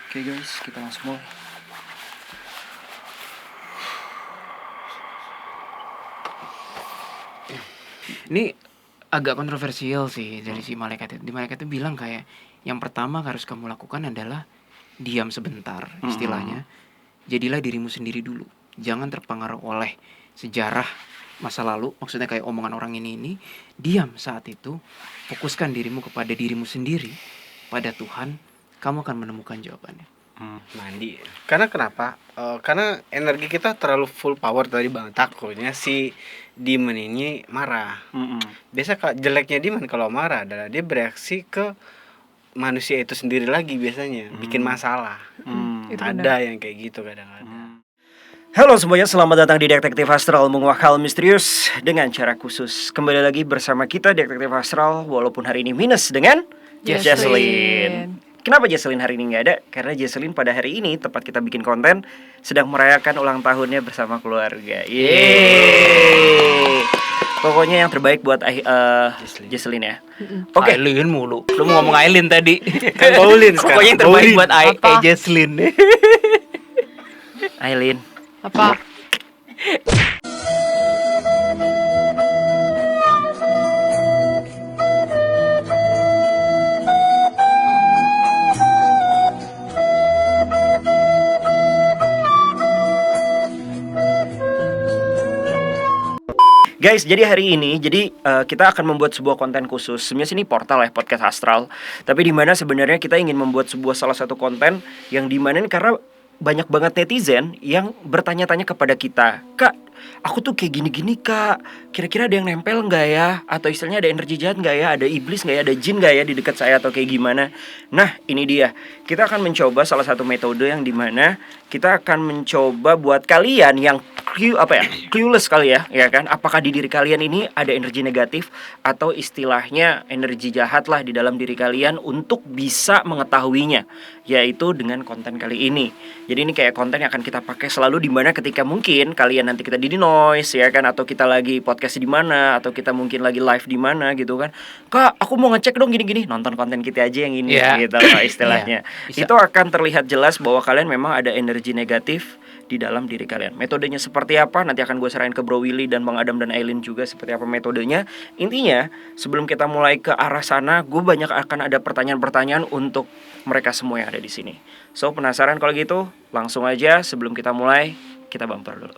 Oke guys, kita langsung mulai. Ini agak kontroversial sih dari si malaikat itu. Di malaikat itu bilang kayak yang pertama harus kamu lakukan adalah diam sebentar, istilahnya. Jadilah dirimu sendiri dulu. Jangan terpengaruh oleh sejarah masa lalu, maksudnya kayak omongan orang ini. Diam saat itu, fokuskan dirimu kepada dirimu sendiri, pada Tuhan, kamu akan menemukan jawabannya. Mandi. Karena kenapa? Karena energi kita terlalu full power tadi bang. Takutnya si demon ini marah. Biasa jeleknya demon kalau marah adalah dia bereaksi ke manusia itu sendiri lagi biasanya, bikin masalah. Itu Ada benar. yang kayak gitu kadang-kadang. Halo semuanya, selamat datang di Detektif Astral menguak hal misterius dengan cara khusus. Kembali lagi bersama kita Detektif Astral, walaupun hari ini minus dengan Jesselyn. Kenapa Jesselyn hari ini nggak ada? Karena Jesselyn pada hari ini, tepat kita bikin konten, sedang merayakan ulang tahunnya bersama keluarga. Yeay. Pokoknya yang terbaik buat Jesselyn ya. Oke. Aileen mulu. Lu mau ngomong Aileen tadi. Kan Paulin sekarang. Pokoknya yang terbaik Paulin. buat Apa? Jesselyn. Aileen. Apa? Guys, jadi hari ini kita akan membuat sebuah konten khusus. Sebenarnya ini portal ya, podcast astral. Tapi di mana sebenarnya kita ingin membuat salah satu konten yang dimana ini karena banyak banget netizen yang bertanya-tanya kepada kita, "Kak, aku tuh kayak gini-gini kak, kira-kira ada yang nempel nggak ya? Atau istilahnya ada energi jahat nggak ya? Ada iblis nggak ya? Ada jin nggak ya di dekat saya atau kayak gimana?" Nah, ini dia. Kita akan mencoba salah satu metode yang dimana kita akan mencoba buat kalian yang clueless kali ya kan? Apakah di diri kalian ini ada energi negatif atau istilahnya energi jahat lah di dalam diri kalian untuk bisa mengetahuinya, yaitu dengan konten kali ini. Jadi ini kayak konten yang akan kita pakai selalu di mana ketika mungkin kalian nanti kita di noise ya kan, atau kita lagi podcast di mana, atau kita mungkin lagi live di mana gitu kan. "Kak, aku mau ngecek dong gini-gini." Nonton konten kita aja yang ini gitu lah istilahnya. Bisa. Itu akan terlihat jelas bahwa kalian memang ada energi negatif di dalam diri kalian. Metodenya seperti apa? Nanti akan gue serahin ke Bro Willy dan Bang Adam dan Aileen juga seperti apa metodenya. Intinya, sebelum kita mulai ke arah sana, gue banyak akan ada pertanyaan-pertanyaan untuk mereka semua yang ada di sini. So, penasaran kalau gitu? Langsung aja sebelum kita mulai, kita bumper dulu.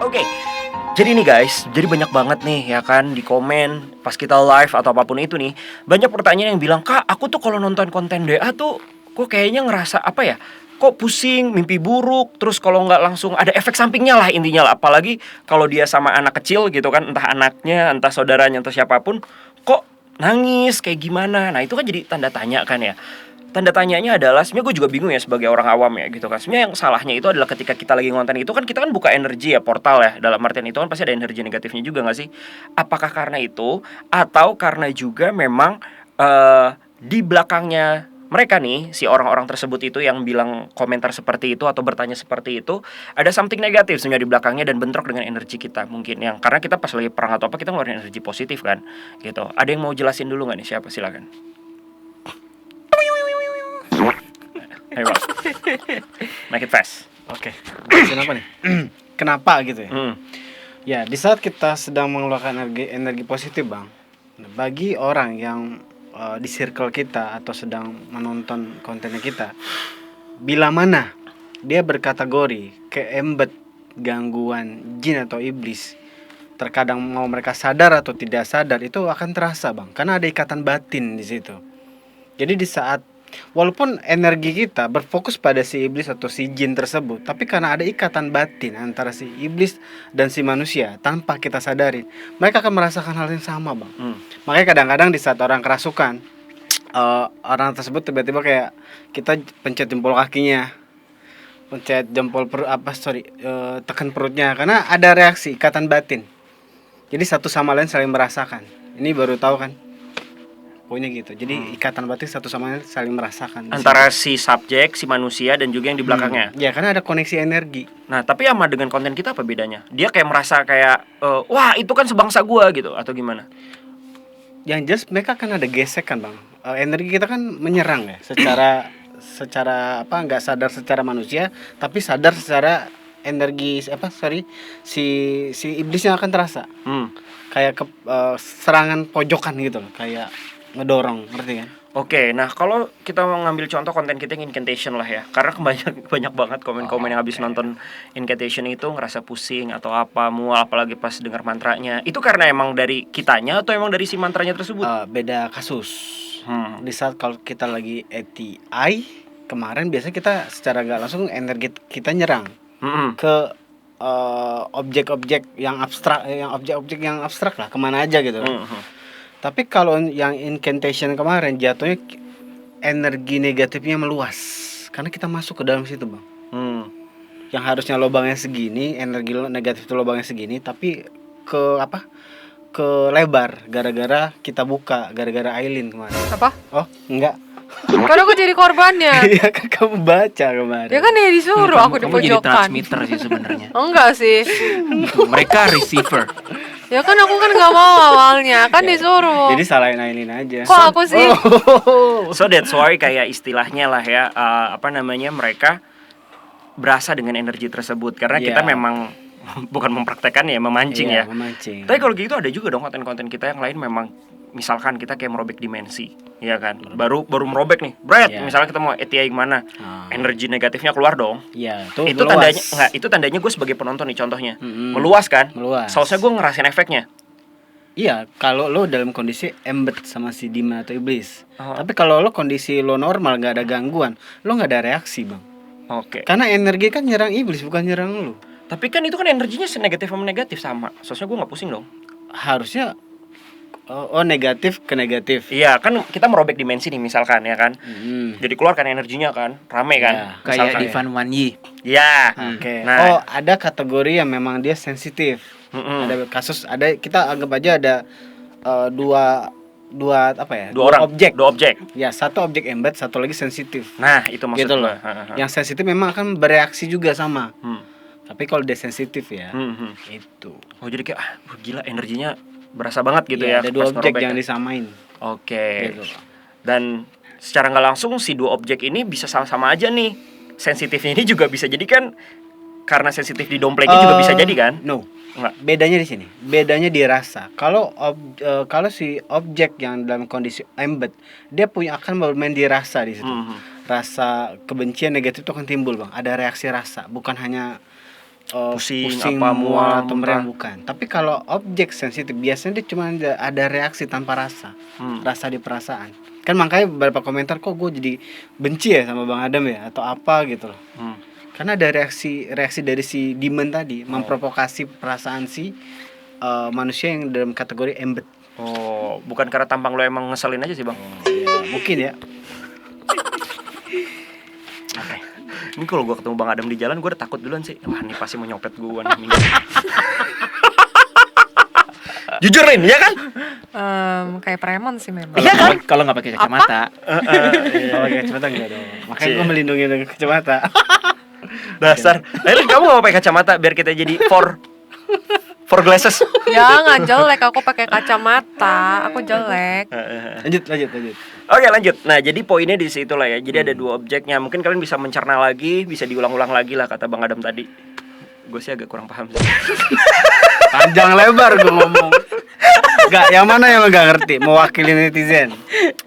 Oke, jadi nih guys, jadi banyak banget nih ya kan di komen pas kita live atau apapun itu nih, banyak pertanyaan yang bilang, "Kak, aku tuh kalau nonton konten DA tuh kok kayaknya ngerasa apa ya, kok pusing, mimpi buruk, terus kalau nggak langsung ada efek sampingnya lah intinya lah, apalagi kalau dia sama anak kecil gitu kan, entah anaknya, entah saudaranya, entah siapapun, kok nangis kayak gimana." Nah itu kan jadi tanda tanya kan ya. Tanda tanyanya adalah, sebenarnya gue juga bingung ya sebagai orang awam ya gitu kan. Sebenarnya yang salahnya itu adalah ketika kita lagi ngonten itu kan kita kan buka energi ya, portal ya. Dalam artian itu kan pasti ada energi negatifnya juga gak sih? Apakah karena itu atau karena juga memang di belakangnya mereka nih, si orang-orang tersebut itu yang bilang komentar seperti itu atau bertanya seperti itu, ada something negatif sebenarnya di belakangnya dan bentrok dengan energi kita mungkin, yang karena kita pas lagi perang atau apa kita ngeluarin energi positif kan gitu. Ada yang mau jelasin dulu gak nih? Siapa? Silakan. Ayo Bang, make it fast. Oke. Jelasin apa nih? Kenapa gitu ya? Ya, di saat kita sedang mengeluarkan energi positif, Bang. Bagi orang yang di circle kita atau sedang menonton kontennya kita, bila mana dia berkategori keembed gangguan jin atau iblis, terkadang mau mereka sadar atau tidak sadar itu akan terasa, Bang. Karena ada ikatan batin di situ. Jadi di saat walaupun energi kita berfokus pada si iblis atau si jin tersebut, tapi karena ada ikatan batin antara si iblis dan si manusia tanpa kita sadari, mereka akan merasakan hal yang sama, Bang. Makanya kadang-kadang di saat orang kerasukan, orang tersebut tiba-tiba kayak kita pencet jempol kakinya, pencet jempol tekan perutnya, karena ada reaksi ikatan batin. Jadi satu sama lain saling merasakan. Ini baru tahu kan? Pokoknya gitu. Jadi ikatan batin satu sama lain saling merasakan antara si subjek, si manusia dan juga yang di belakangnya. Ya, karena ada koneksi energi. Nah, tapi sama dengan konten kita apa bedanya? Dia kayak merasa kayak wah, itu kan sebangsa gua gitu atau gimana? Yang jelas mereka kan ada gesekan, Bang. Energi kita kan menyerang ya, secara apa, nggak sadar secara manusia, tapi sadar secara energi si iblisnya akan terasa. Kayak serangan pojokan gitu loh, kayak ngedorong, ngerti kan? Oke, nah kalau kita mau ngambil contoh konten kita yang incantation lah ya, karena banyak banget komen-komen yang habis nonton incantation itu ngerasa pusing atau apa, mual apalagi pas dengar mantranya. Itu karena emang dari kitanya atau emang dari si mantranya tersebut? Beda kasus. Di saat kalau kita lagi ATI kemarin, biasanya kita secara gak langsung energi kita nyerang ke objek-objek yang abstrak, yang abstrak lah, kemana aja gitu. Tapi kalau yang incantation kemarin jatuhnya energi negatifnya meluas karena kita masuk ke dalam situ, Bang. Yang harusnya lubangnya segini, energi negatif itu lubangnya segini, tapi ke lebar gara-gara kita buka, gara-gara Aileen kemarin. Apa? Oh, enggak. Kan aku jadi korbannya. Iya kan kamu baca kemarin. Ya kan dia disuruh aku di Kamu jadi pojokan. transmitter sih sebenarnya. Enggak sih. Mereka receiver. Ya kan aku kan nggak mau awalnya, kan disuruh. Jadi salahin Aileen aja. Kok aku sih? So that's why kayak istilahnya lah ya, mereka berasa dengan energi tersebut karena kita memang bukan mempraktekkan ya, memancing ya. Memancing. Tapi kalau gitu ada juga dong konten-konten kita yang lain memang misalkan kita kayak merobek dimensi, ya kan? Baru merobek nih, misalnya kita mau ATI gimana, energi negatifnya keluar dong. Iya, tuh Itu meluas. itu tandanya gue sebagai penonton nih contohnya, meluas kan? Meluas. Soalnya gue ngerasain efeknya. Iya, kalau lo dalam kondisi embed sama si demon atau iblis. Tapi kalau lo kondisi lo normal, nggak ada gangguan, lo nggak ada reaksi, Bang. Oke. Karena energi kan nyerang iblis, bukan nyerang lo. Tapi kan itu kan energinya negatif sama negatif sama. Soalnya gue nggak pusing dong. Harusnya negatif ke negatif. Iya, kan kita merobek dimensi nih misalkan ya kan. Jadi keluar kan energinya kan, rame kan. Kayak Divan Wanyi. Iya. Oke. Nah, Ada kategori yang memang dia sensitif. Ada kasus, kita anggap aja ada dua objek. Ya, satu objek embed, satu lagi sensitif. Nah, itu maksud Gitu gue. loh. Yang sensitif memang akan bereaksi juga sama. Tapi kalau dia sensitif ya, itu. Oh, jadi kayak gila energinya berasa banget gitu Ya, ya. ada dua pas objek ngerobek yang ya. disamain. Oke. Gitu. Dan secara nggak langsung si dua objek ini bisa sama-sama aja nih. Sensitifnya ini juga bisa jadi kan, karena sensitif didomplekin juga bisa jadi kan? No. Enggak. Bedanya di sini. Bedanya dirasa. Kalau si objek yang dalam kondisi embed, dia akan bermain di rasa di situ. Rasa kebencian negatif itu akan timbul, Bang. Ada reaksi rasa, bukan hanya pusing apa, mual, atau meriang, bukan. Tapi kalau objek sensitif biasanya dia cuma ada reaksi tanpa rasa. Rasa di perasaan. Kan makanya beberapa komentar, kok gue jadi benci ya sama Bang Adam ya atau apa gitu loh. Karena ada reaksi dari si demon tadi memprovokasi perasaan si manusia yang dalam kategori embed. Oh, bukan karena tampang lo emang ngeselin aja sih, Bang. Ya, mungkin ya. Oke. Ini kalau gue ketemu Bang Adam di jalan, gue udah takut duluan sih. Wah, ini pasti mau nyopet gue nih. Jujur Rin, ya kan? Kayak preman sih memang. Iya kan? Kalau nggak pakai kacamata. Kalau pakai kacamata enggak dong. Makanya gue melindungi dengan kacamata. Dasar. Rin, kamu gak pakai kacamata biar kita jadi four glasses. Jangan jelek, aku pakai kacamata. Aku jelek. Lanjut. Oke, lanjut. Nah, jadi poinnya di situ lah ya. Jadi ada dua objeknya. Mungkin kalian bisa mencerna lagi, bisa diulang-ulang lagi lah kata Bang Adam tadi. Gue sih agak kurang paham sih. Panjang lebar gue ngomong. Enggak, yang mana yang lo gak ngerti? Mewakili netizen.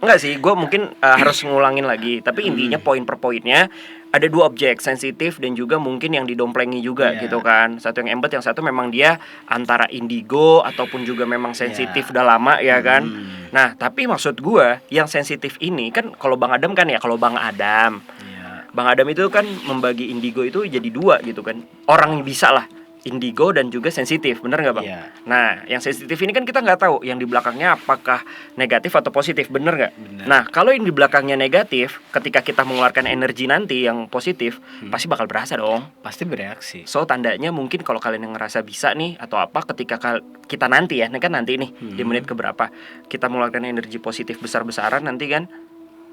Enggak sih, gue mungkin harus ngulangin lagi. Tapi intinya poin per poinnya, ada dua objek, sensitif dan juga mungkin yang didomplengi juga gitu kan. Satu yang embed, yang satu memang dia antara indigo ataupun juga memang sensitif udah lama ya kan. Nah, tapi maksud gua yang sensitif ini kan kalau Bang Adam kan ya, kalau Bang Adam itu kan membagi indigo itu jadi dua gitu kan. Orang bisa lah indigo dan juga sensitif, bener nggak Bang? Nah, yang sensitif ini kan kita nggak tahu yang di belakangnya apakah negatif atau positif, bener nggak? Nah, kalau yang di belakangnya negatif, ketika kita mengeluarkan energi nanti yang positif, pasti bakal berasa dong. Pasti bereaksi. So tandanya mungkin kalau kalian yang ngerasa bisa nih atau apa, ketika kita nanti ya, ini kan nanti nih di menit keberapa kita mengeluarkan energi positif besar-besaran nanti kan,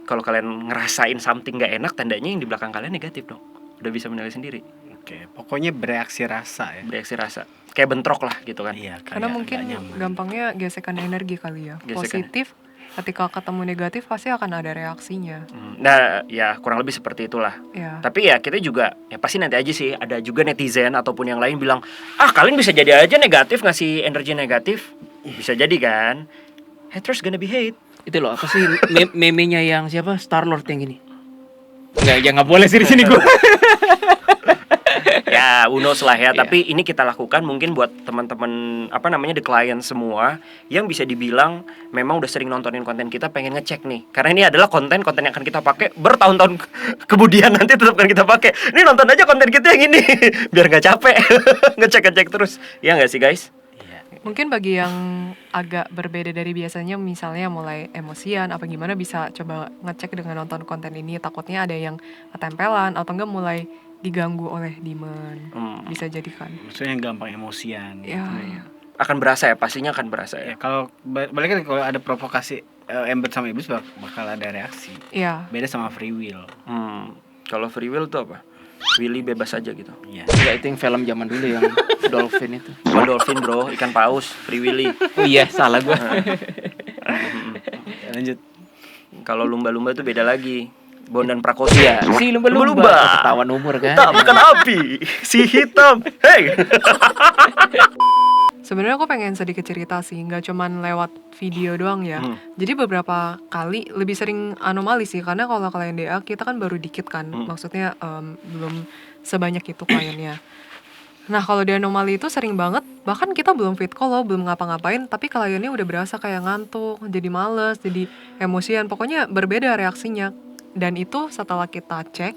kalau kalian ngerasain something nggak enak, tandanya yang di belakang kalian negatif dong. Udah bisa menilai sendiri. Oke, pokoknya bereaksi rasa ya. Bereaksi rasa, kayak bentrok lah gitu kan. Iya, Karena mungkin gampangnya gesekan energi kali ya. Gesekan. Positif ketika ketemu negatif pasti akan ada reaksinya. Nah, ya kurang lebih seperti itulah. Ya. Tapi ya kita juga ya pasti nanti aja sih ada juga netizen ataupun yang lain bilang, kalian bisa jadi aja negatif, ngasih energi negatif. Bisa jadi kan. Haters gonna be hate. Itu loh, apa sih meme-nya yang siapa? Star-Lord yang gini. Enggak boleh sih di sini gua. Ya, who knows lah ya. Tapi ini kita lakukan mungkin buat teman-teman the client semua yang bisa dibilang memang udah sering nontonin konten kita, pengen ngecek nih. Karena ini adalah konten yang akan kita pakai bertahun-tahun kemudian, nanti tetap akan kita pakai. Ini nonton aja konten kita yang ini biar nggak capek ngecek terus. Ya nggak sih guys? Mungkin bagi yang agak berbeda dari biasanya, misalnya mulai emosian apa gimana, bisa coba ngecek dengan nonton konten ini. Takutnya ada yang ketempelan atau enggak mulai diganggu oleh demon. Bisa jadi kan. Maksudnya yang gampang emosian. Ya. Akan berasa ya, pastinya akan berasa ya. Kalau balik lagi, kalau ada provokasi embed sama iblis bakal ada reaksi. Iya. Beda sama free will. Kalau free will tuh apa? Willy bebas aja gitu. Iya. Enggak, itu yang film zaman dulu yang dolphin itu. Bukan dolphin bro, ikan paus, Free Willy. Oh iya, salah gua. Lanjut. Kalau lumba-lumba itu beda lagi. Bondan Prakoso. Iya, si lumba-lumba. Ketahuan umur kan. Tak, bukan api, si hitam. Hey. Sebenarnya aku pengen sedikit cerita sih, nggak cuman lewat video doang ya. Jadi beberapa kali lebih sering anomali sih, karena kalau klien DA kita kan baru dikit kan, maksudnya belum sebanyak itu kliennya. Nah kalau di anomali itu sering banget, bahkan kita belum fit call loh, belum ngapa-ngapain, tapi kliennya udah berasa kayak ngantuk, jadi males, jadi emosian, pokoknya berbeda reaksinya. Dan itu setelah kita cek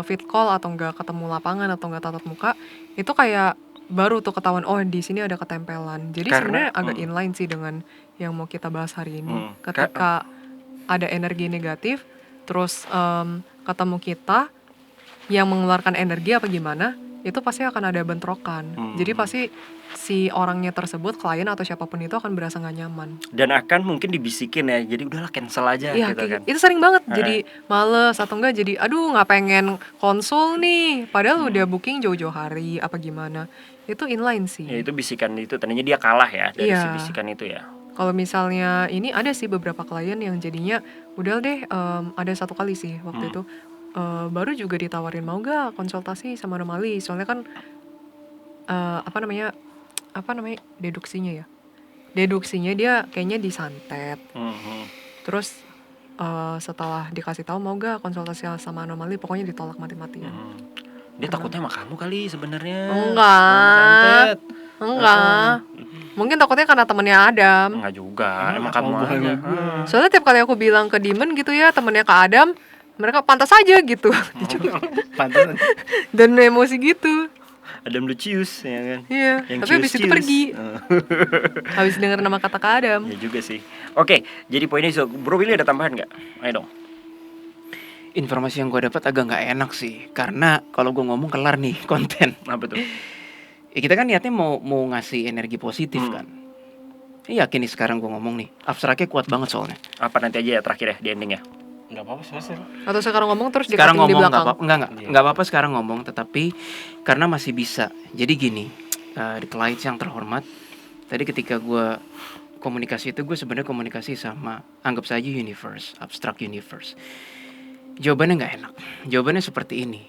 fit call atau enggak ketemu lapangan atau enggak tatap muka, itu kayak baru tuh ketahuan, oh di sini ada ketempelan. Jadi sebenarnya agak inline sih dengan yang mau kita bahas hari ini. Ketika ada energi negatif, terus ketemu kita yang mengeluarkan energi apa gimana, itu pasti akan ada bentrokan. Jadi pasti si orangnya tersebut, klien atau siapapun itu akan berasa gak nyaman. Dan akan mungkin dibisikin ya, jadi udahlah cancel aja Iya, gitu kan. itu sering banget. Jadi males atau enggak jadi aduh gak pengen konsul nih, padahal udah booking jauh-jauh hari apa gimana. Itu inline sih. Ya itu bisikan itu, tadinya dia kalah ya dari si bisikan itu ya. Kalau misalnya ini ada sih beberapa klien yang jadinya udah deh, ada satu kali sih waktu itu baru juga ditawarin mau gak konsultasi sama anomali, soalnya kan apa namanya deduksinya dia kayaknya disantet. Terus setelah dikasih tahu mau gak konsultasi sama anomali, pokoknya ditolak mati-matian. Dia takutnya sama kamu kali sebenarnya. Enggak. Mungkin takutnya karena temennya Adam. Enggak juga, emang kamu aja. Soalnya tiap kali aku bilang ke Demon gitu ya, temennya ke Adam, mereka pantas aja gitu. Pantas. Dan emosi gitu. Adam Lucius ya kan. Iya, Yang tapi habis itu pergi. Habis denger nama kata ke Adam. Ya juga sih. Oke, jadi poinnya so, Bro Willy ada tambahan nggak? Ayo dong. Informasi yang gue dapat agak nggak enak sih, karena kalau gue ngomong kelar nih konten. Apa tuh? Ya kita kan niatnya mau ngasih energi positif kan. Yakin nih sekarang gue ngomong nih, abstraknya kuat banget soalnya. Apa nanti aja ya terakhir ya di ending ya? Nggak apa-apa selesai. Atau sekarang ngomong terus Sekarang di ngomong belakang. nggak apa-apa sekarang ngomong, tetapi karena masih bisa. Jadi gini, di clients yang terhormat, tadi ketika gue komunikasi itu gue sebenarnya komunikasi sama anggap saja universe, abstract universe. Jawabannya nggak enak. Jawabannya seperti ini.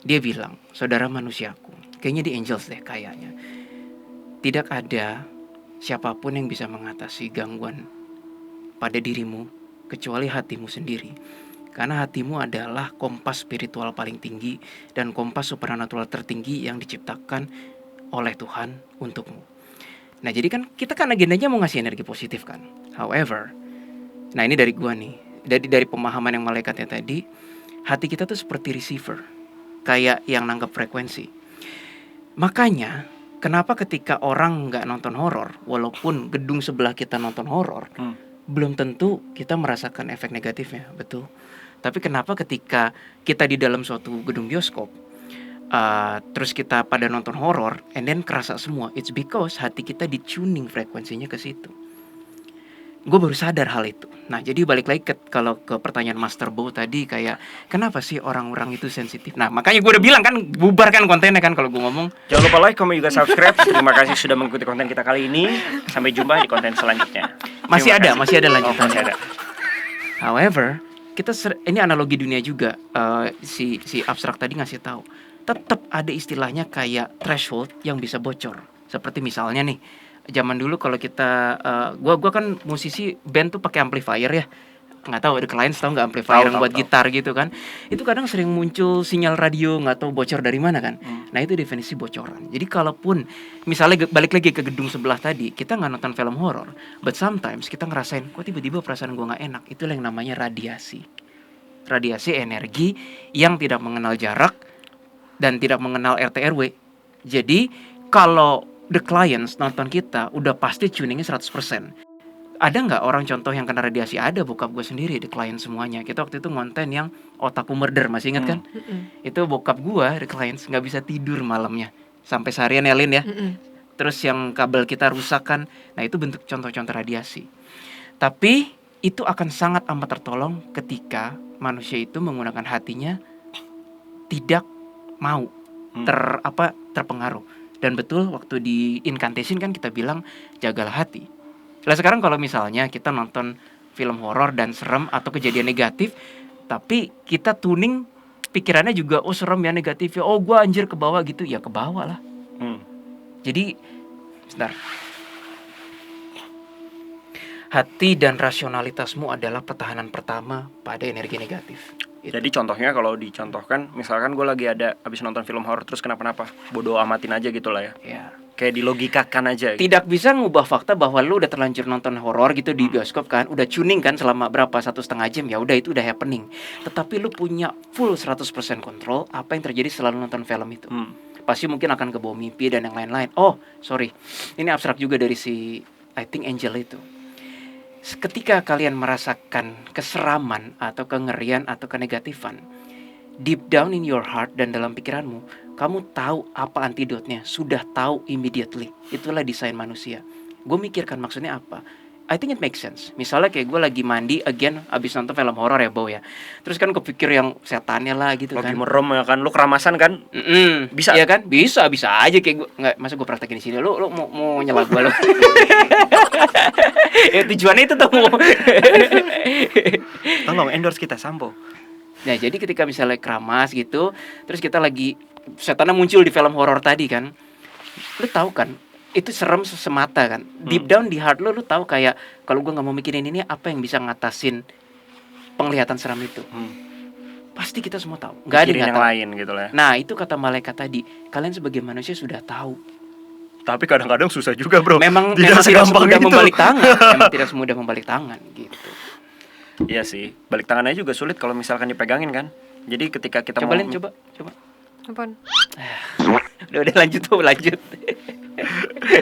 Dia bilang, saudara manusiaku, kayaknya di Angels deh kayaknya. Tidak ada siapapun yang bisa mengatasi gangguan pada dirimu kecuali hatimu sendiri. Karena hatimu adalah kompas spiritual paling tinggi dan kompas supernatural tertinggi yang diciptakan oleh Tuhan untukmu. Nah jadi kan kita kan agendanya mau ngasih energi positif kan. However, nah ini dari gua nih, dari pemahaman yang malaikatnya tadi, hati kita tuh seperti receiver, kayak yang nangkep frekuensi. Makanya kenapa ketika orang nggak nonton horor, walaupun gedung sebelah kita nonton horor, belum tentu kita merasakan efek negatifnya, betul. Tapi kenapa ketika kita di dalam suatu gedung bioskop, terus kita pada nonton horor, and then kerasa semua, it's because hati kita di-tuning frekuensinya ke situ. Gue baru sadar hal itu. Nah jadi balik lagi kalau ke pertanyaan Master Bo tadi, kayak kenapa sih orang-orang itu sensitif. Nah makanya gue udah bilang kan, bubarkan kontennya kan kalau gue ngomong. Jangan lupa like, komen, juga subscribe. Terima kasih sudah mengikuti konten kita kali ini. Sampai jumpa di konten selanjutnya. Masih ada lanjutannya. Masih ada. However, ini analogi dunia juga. Si abstrak tadi ngasih tahu, tetap ada istilahnya kayak threshold yang bisa bocor. Seperti misalnya nih, zaman dulu kalau kita, gua kan musisi band tuh pakai amplifier ya. Nggak tahu, ada klien tahu nggak amplifier yang buat gitar gitu kan? Itu kadang sering muncul sinyal radio nggak tahu bocor dari mana kan? Nah itu definisi bocoran. Jadi kalaupun misalnya balik lagi ke gedung sebelah tadi, kita nggak nonton film horor, but sometimes kita ngerasain kok tiba-tiba perasaan gua nggak enak. Itulah yang namanya radiasi. Radiasi energi yang tidak mengenal jarak dan tidak mengenal RT RW. Jadi kalau the clients nonton kita udah pasti tuningnya 100%. Ada nggak orang contoh yang kena radiasi? Ada, bokap gue sendiri, the client semuanya. Kita waktu itu ngonten yang otaku murder, masih ingat kan? Itu bokap gue, the clients nggak bisa tidur malamnya sampai seharian ya Lin ya. Terus yang kabel kita rusak kan. Nah itu bentuk contoh-contoh radiasi. Tapi itu akan sangat amat tertolong ketika manusia itu menggunakan hatinya tidak mau terpengaruh. Dan betul waktu di incantation kan kita bilang jagalah hati. Lah sekarang kalau misalnya kita nonton film horor dan serem atau kejadian negatif, tapi kita tuning pikirannya juga oh serem ya, negatif ya, oh gua anjir ke bawah gitu, ya ke bawah lah. Jadi sebentar. Hati dan rasionalitasmu adalah pertahanan pertama pada energi negatif. Jadi contohnya kalau dicontohkan, misalkan gue lagi ada abis nonton film horor terus kenapa-napa, bodo amatin aja gitu lah ya. Ya. Kayak dilogikakan aja gitu. Tidak bisa ngubah fakta bahwa lu udah terlanjur nonton horor gitu di bioskop kan, udah tuning kan selama berapa 1,5 jam, ya udah itu udah happening. Tetapi lu punya full 100% kontrol apa yang terjadi setelah lu nonton film itu. Pasti mungkin akan kebawa mimpi dan yang lain-lain. Oh, sorry. Ini abstrak juga dari si I think Angel itu. Ketika kalian merasakan keseraman atau kengerian atau kenegatifan, deep down in your heart dan dalam pikiranmu, kamu tahu apa antidotnya, sudah tahu immediately. Itulah desain manusia. Gue mikirkan maksudnya apa. I think it makes sense. Misalnya kayak gue lagi mandi again abis nonton film horor ya Bow ya. Terus kan kepikir yang setannya lah gitu lagi kan. Lagi merem ya kan, lu keramasan kan? Bisa. Iya kan? Bisa aja kayak gue. Nggak, masa gue praktekin di sini. Lu mau nyela gue lu. Ya tujuannya itu tuh. Tolong endorse kita Sampo. Nah jadi ketika misalnya keramas gitu, terus kita lagi setannya muncul di film horor tadi kan, lu tahu kan itu serem semata kan. Deep down di heart lu tahu kayak kalau gue nggak mau mikirin ini, apa yang bisa ngatasin penglihatan seram itu. Pasti kita semua tahu. Nggak ada yang lain gitu lah. Nah itu kata malaikat tadi, kalian sebagai manusia sudah tahu. Tapi kadang-kadang susah juga bro. Memang tidak semudah membalik tangan. Memang tidak semudah membalik tangan gitu. Iya sih, balik tangannya juga sulit kalau misalkan dipegangin kan. Jadi ketika kita coba Apaan? Udah lanjut.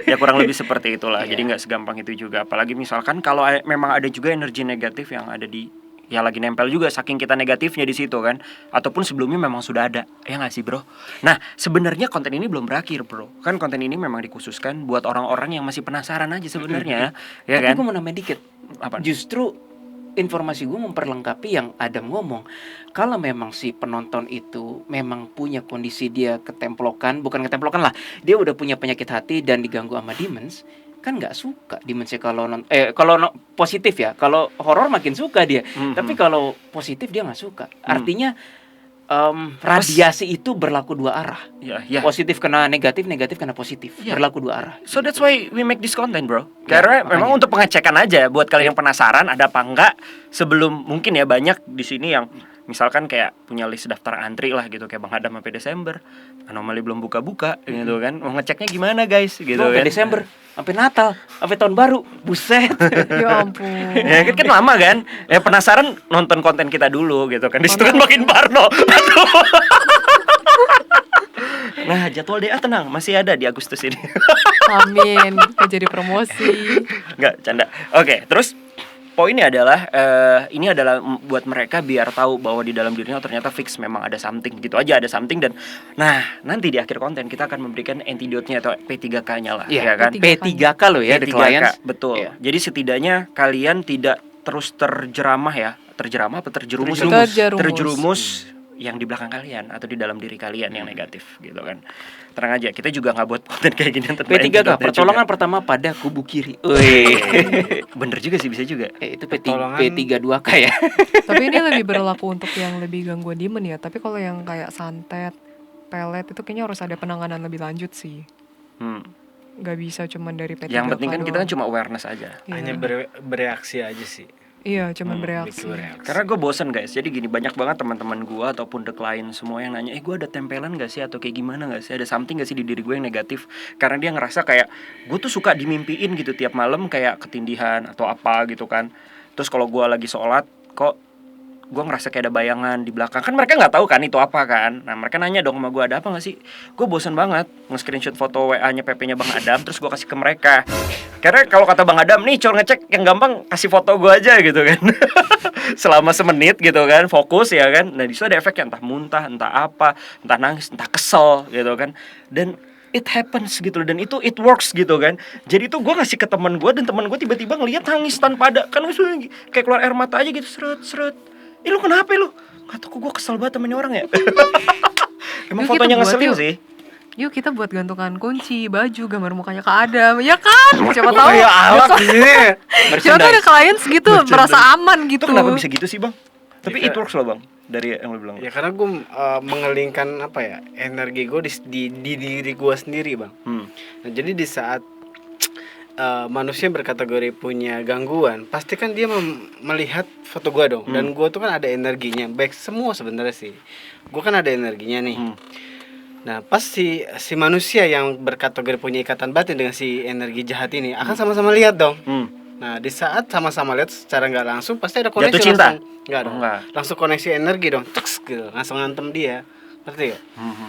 Ya kurang lebih seperti itulah. Iya. Jadi nggak segampang itu juga. Apalagi misalkan kalau memang ada juga energi negatif yang ada di yang lagi nempel juga saking kita negatifnya di situ kan. Ataupun sebelumnya memang sudah ada. Ya nggak sih bro? Nah sebenarnya konten ini belum berakhir bro. Kan konten ini memang dikhususkan buat orang-orang yang masih penasaran aja sebenarnya. Ya tapi kan? gue mau nambahin dikit. Apa? Justru informasi gue memperlengkapi yang Adam ngomong. Kalau memang si penonton itu memang punya kondisi dia ketemplokan, bukan ketemplokan lah, dia udah punya penyakit hati dan diganggu sama demons, kan nggak suka demonsnya kalau positif ya. Kalau horor makin suka dia, tapi kalau positif dia nggak suka. Artinya radiasi itu berlaku dua arah. Ya. Positif kena negatif, negatif kena positif. Ya. Berlaku dua arah. So that's why we make this content, bro. Ya, Karena memang makanya. untuk pengecekan aja buat kalian yang penasaran ada apa enggak sebelum mungkin ya banyak di sini yang misalkan kayak punya list daftar antri lah gitu kayak Bang Adam sampai Desember. Anomali belum buka-buka gitu kan. Mau ngeceknya gimana, guys? Gitu Sampai kan. Desember, sampai Natal, sampai tahun baru. Buset. Ya ampun. Ya kan lama kan? Ya penasaran nonton konten kita dulu gitu kan. Di situ kan makin parno. Aduh. Nah, jadwal DA tenang, masih ada di Agustus ini. Amin. Gak jadi promosi. Enggak, canda. Oke, terus poinnya adalah ini adalah buat mereka biar tahu bahwa di dalam dirinya ternyata fix memang ada something gitu aja, ada something. Dan nah nanti di akhir konten kita akan memberikan antidote-nya atau P3K-nya lah, Iya, ya kan? P3K lo ya, the P3K, clients. betul. Iya. Jadi setidaknya kalian tidak terus terjeramah ya, terjeramah apa terjerumus? Terjerumus yang di belakang kalian atau di dalam diri kalian yang negatif gitu kan. Tenang aja, kita juga nggak buat konten kayak gini tanpa P3K, antidote-nya pertolongan juga. pertama pada kubu kiri. Wih. Bener juga sih, bisa juga. Itu Pertolongan. P32K ya. Tapi ini lebih berlaku untuk yang lebih gangguan diemen ya. Tapi kalau yang kayak santet, pelet itu kayaknya harus ada penanganan lebih lanjut sih. Gak bisa cuman dari P3K Yang penting kan kita kan doang. cuma awareness aja. Iya. Hanya bereaksi aja sih. Iya, cuman bereaksi. Karena gue bosen guys, jadi gini banyak banget teman-teman gue ataupun the client semua yang nanya, gue ada tempelan gak sih atau kayak gimana gak sih, ada something gak sih di diri gue yang negatif. Karena dia ngerasa kayak gue tuh suka dimimpiin gitu tiap malam kayak ketindihan atau apa gitu kan. Terus kalau gue lagi sholat kok gue ngerasa kayak ada bayangan di belakang. Kan mereka nggak tahu kan itu apa kan. Nah mereka nanya dong sama gue, ada apa gak sih. Gue bosen banget nge-screenshot foto WA-nya PP-nya Bang Adam, terus gue kasih ke mereka. Karena kalau kata Bang Adam, nih cor ngecek yang gampang kasih foto gue aja gitu kan. Selama semenit gitu kan, fokus ya kan. Nah disitu ada efeknya, entah muntah, entah apa, entah nangis, entah kesel gitu kan. Dan it happens gitu loh, dan itu it works gitu kan. Jadi itu gue ngasih ke teman gue, dan teman gue tiba-tiba ngeliat nangis tanpa ada, kan langsung kayak keluar air mata aja gitu, seret. Lu kenapa lu? Gak tau kok gue kesel banget temennya orang ya. Emang Yuk, kita fotonya buat ngeselin yuk. sih. Yuk kita buat gantungan kunci, baju, gambar mukanya Kak Adam. Ya kan? Siapa tahu. Kayak alat di sini. Siapa tahu ada klien segitu merasa aman Itu gitu. kenapa bisa gitu sih bang? Tapi Ya, it works loh bang. Dari yang lu bilang. Ya karena gue mengelingkan apa ya, energi gue di diri gue sendiri bang. Nah, jadi di saat manusia berkategori punya gangguan, pasti kan dia melihat foto gue dong. Dan gue tuh kan ada energinya, baik semua sebenarnya sih. Gue kan ada energinya nih. Nah pas si manusia yang berkategori punya ikatan batin dengan si energi jahat ini akan sama-sama lihat dong. Nah di saat sama-sama lihat secara nggak langsung pasti ada koneksi. Jatuh cinta? Nggak dong. Enggak. Langsung koneksi energi dong, ceks gitu, langsung ngantem dia, ngerti gak?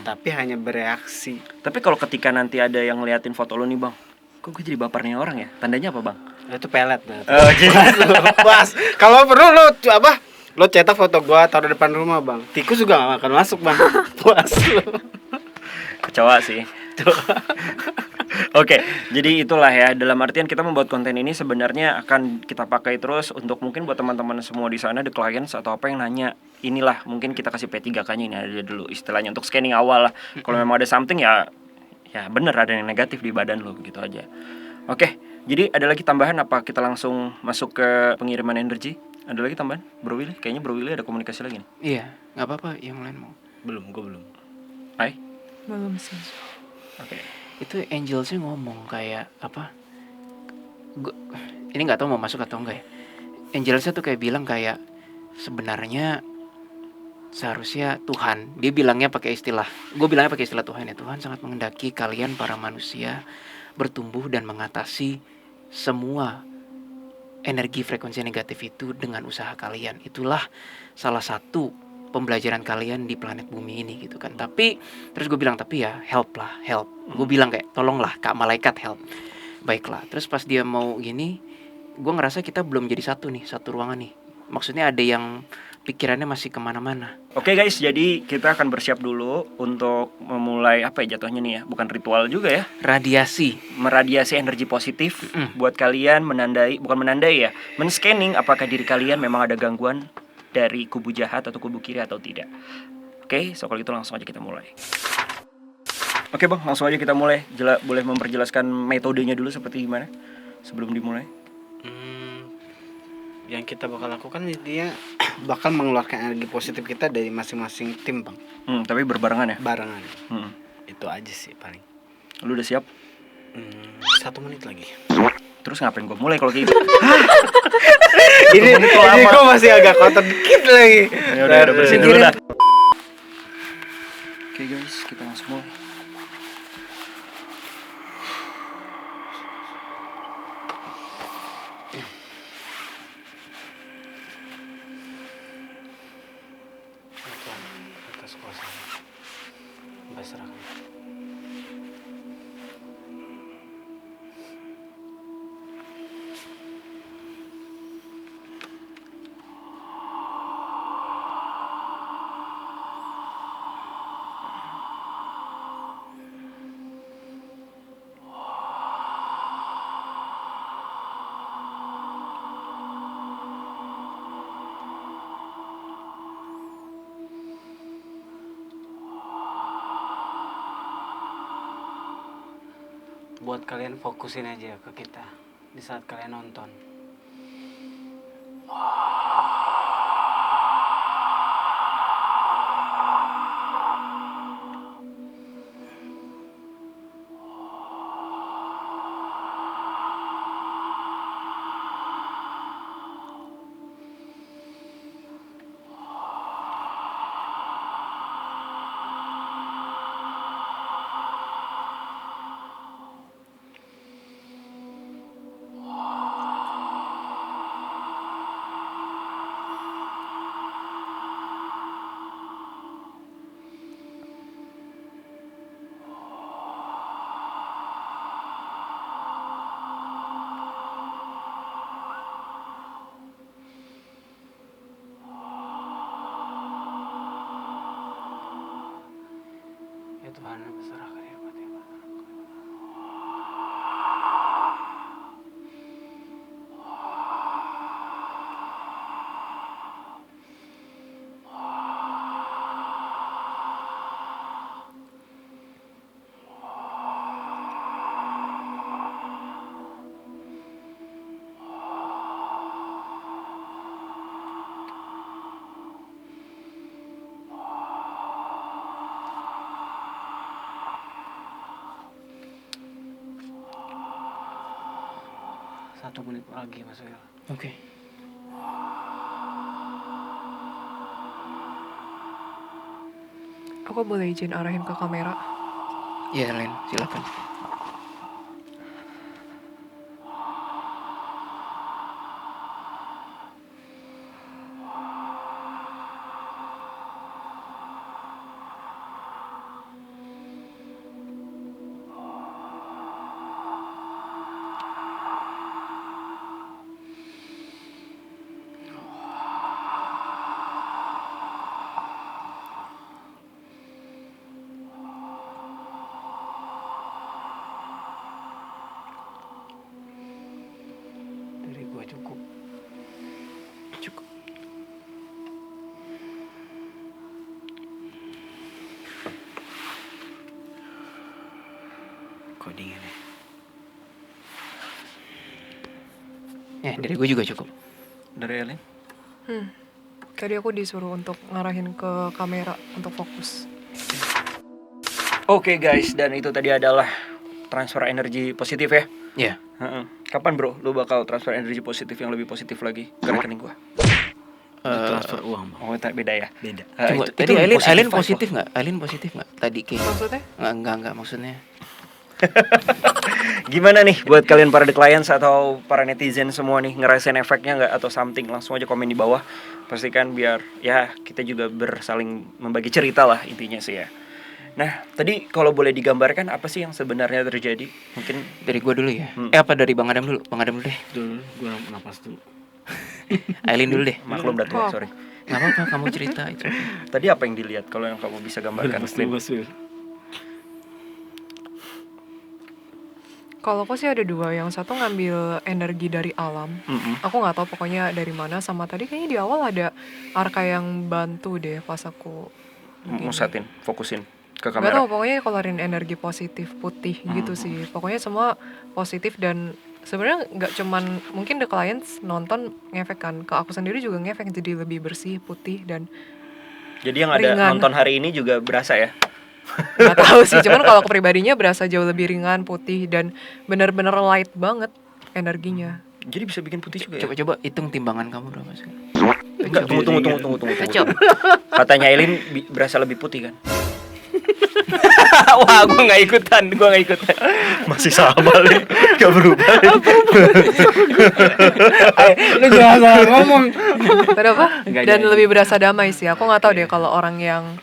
Tapi hanya bereaksi. Tapi kalau ketika nanti ada yang ngeliatin foto lu nih bang, kok gue jadi bapernya orang ya? Tandanya apa bang? Nah, itu pelet. Nah, Oh jadi Bas, kalau perlu lo lo cetak foto gua taruh depan rumah bang, tikus juga gak akan masuk bang. Puas lo. kecoa sih. Oke, jadi itulah ya. Dalam artian kita membuat konten ini sebenarnya akan kita pakai terus untuk mungkin buat teman-teman semua di sana, the clients atau apa yang nanya. Inilah mungkin kita kasih P3K-nya ini ada dulu istilahnya untuk scanning awal lah. Kalau memang ada something ya bener ada yang negatif di badan lo gitu aja. Oke, jadi ada lagi tambahan apa kita langsung masuk ke pengiriman energi? Ada lagi tambahan? Bro Willy? Kayaknya Bro Willy ada komunikasi lagi nih. Iya, nggak apa-apa. Yang lain mau. Gue belum. Hai? Belum sih. Oke. Itu Angel sih ngomong kayak apa? Ini nggak tahu mau masuk atau enggak ya. Angelsnya tuh kayak bilang kayak sebenarnya seharusnya Tuhan, dia bilangnya pakai istilah, gue bilangnya pakai istilah Tuhan ya. Tuhan sangat menghendaki kalian para manusia bertumbuh dan mengatasi semua energi frekuensi negatif itu dengan usaha kalian. Itulah salah satu pembelajaran kalian di planet bumi ini gitu kan. Tapi terus gue bilang tapi ya help. Gue bilang kayak tolonglah Kak Malaikat help. Baiklah. Terus pas dia mau gini, gue ngerasa kita belum jadi satu ruangan nih. Maksudnya ada yang pikirannya masih kemana-mana. Oke guys, jadi kita akan bersiap dulu untuk memulai apa ya jatuhnya nih ya, bukan ritual juga ya, Radiasi. meradiasi energi positif buat kalian men-scanning apakah diri kalian memang ada gangguan dari kubu jahat atau kubu kiri atau tidak. Oke, so kalau itu langsung aja kita mulai. Oke bang, langsung aja kita mulai. Boleh memperjelaskan metodenya dulu seperti gimana sebelum dimulai? Yang kita bakal lakukan intinya bakal mengeluarkan energi positif kita dari masing-masing tim bang. Tapi berbarengan ya. Barengan. Itu aja sih paling. Lu udah siap? 1 menit lagi. Terus ngapain gue mulai kalau gitu? ini gue masih agak kotor dikit lagi. Ya udah bersihin dulu dah. Oke guys, kita langsung mulai. Atas kuasa berserah. Buat kalian fokusin aja ke kita di saat kalian nonton. Ya Tuhan, berserahkan ya Fatihah. Satu menit lagi Mas Wil. Oke. Aku boleh izin arahin ke kamera? Ya, Len, silakan. Dari gua cukup. Cukup. Kok dingin ya? Ya, dari gue juga cukup. Dari Elin? Tadi aku disuruh untuk ngarahin ke kamera untuk fokus. Oke guys, dan itu tadi adalah transfer energi positif ya. Ya. Kapan bro, lu bakal transfer energi positif yang lebih positif lagi ke rekening gua? Transfer uang bang. Oh, tak beda ya. Beda. Tunggu, Itu tadi lebih Aileen vibe, positif nggak? Aileen positif nggak? Tadi kayak Maksudnya? enggak maksudnya. Gimana nih buat kalian para the clients atau para netizen semua nih, ngerasain efeknya nggak atau something? Langsung aja komen di bawah. Pastikan biar ya kita juga bersaling membagi cerita lah intinya sih ya. Nah, tadi kalau boleh digambarkan apa sih yang sebenarnya terjadi? Mungkin Dari gue dulu ya. Apa dari Bang Adam dulu? Bang Adam dulu deh. Dulu gua napas dulu. Aileen dulu deh. maklum dah tua, Oh. sorry. Nggak apa-apa, kamu cerita itu. Tadi apa yang dilihat kalau yang kamu bisa gambarkan? Napas Lin? dulu Mas Wil. Kalau aku sih ada dua. Yang satu ngambil energi dari alam. Aku nggak tahu pokoknya dari mana. Sama tadi kayaknya di awal ada Arka yang bantu deh pas aku begini. Musatin, fokusin ke Gak kamera. tau, pokoknya keluarin energi positif putih gitu sih. Pokoknya semua positif dan sebenarnya nggak cuman mungkin the clients nonton ngefek kan, ke aku sendiri juga ngefek, jadi lebih bersih, putih dan Jadi yang ada ringan. nonton hari ini juga berasa ya. nggak tahu sih, cuman kalau aku pribadinya berasa jauh lebih ringan, putih dan benar-benar light banget energinya. Jadi bisa bikin putih juga ya. Coba hitung timbangan kamu berapa sih? Enggak, tunggu. Kacau. Katanya Elin berasa lebih putih kan? Wah, gue nggak ikutan. Masih sama nih, nggak berubah. Lu jangan salah ngomong. Berapa? Nggak Dan jadi. lebih berasa damai sih. Aku nggak tahu deh kalau orang yang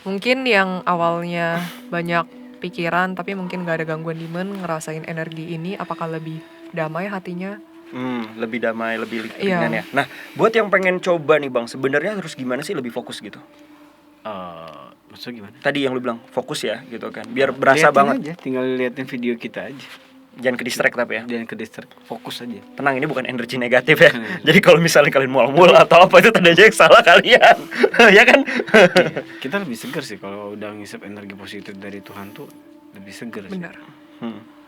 mungkin yang awalnya banyak pikiran tapi mungkin gak ada gangguan demon ngerasain energi ini, apakah lebih damai hatinya? Lebih damai, lebih Iya. ringan ya. Nah, buat yang pengen coba nih Bang, sebenarnya harus gimana sih lebih fokus gitu? Maksudnya gimana? Tadi yang lu bilang fokus ya gitu kan, biar berasa Liatin banget. aja, tinggal liatin video kita aja. Jangan ke distract tapi ya. Jangan ke distract, fokus aja. Tenang, ini bukan energi negatif ya. Jadi kalau misalnya kalian mual-mual atau apa itu tandanya yang salah kalian. Ya kan? Kita lebih seger sih kalau udah ngisep energi positif dari Tuhan tuh, lebih seger sih. Benar.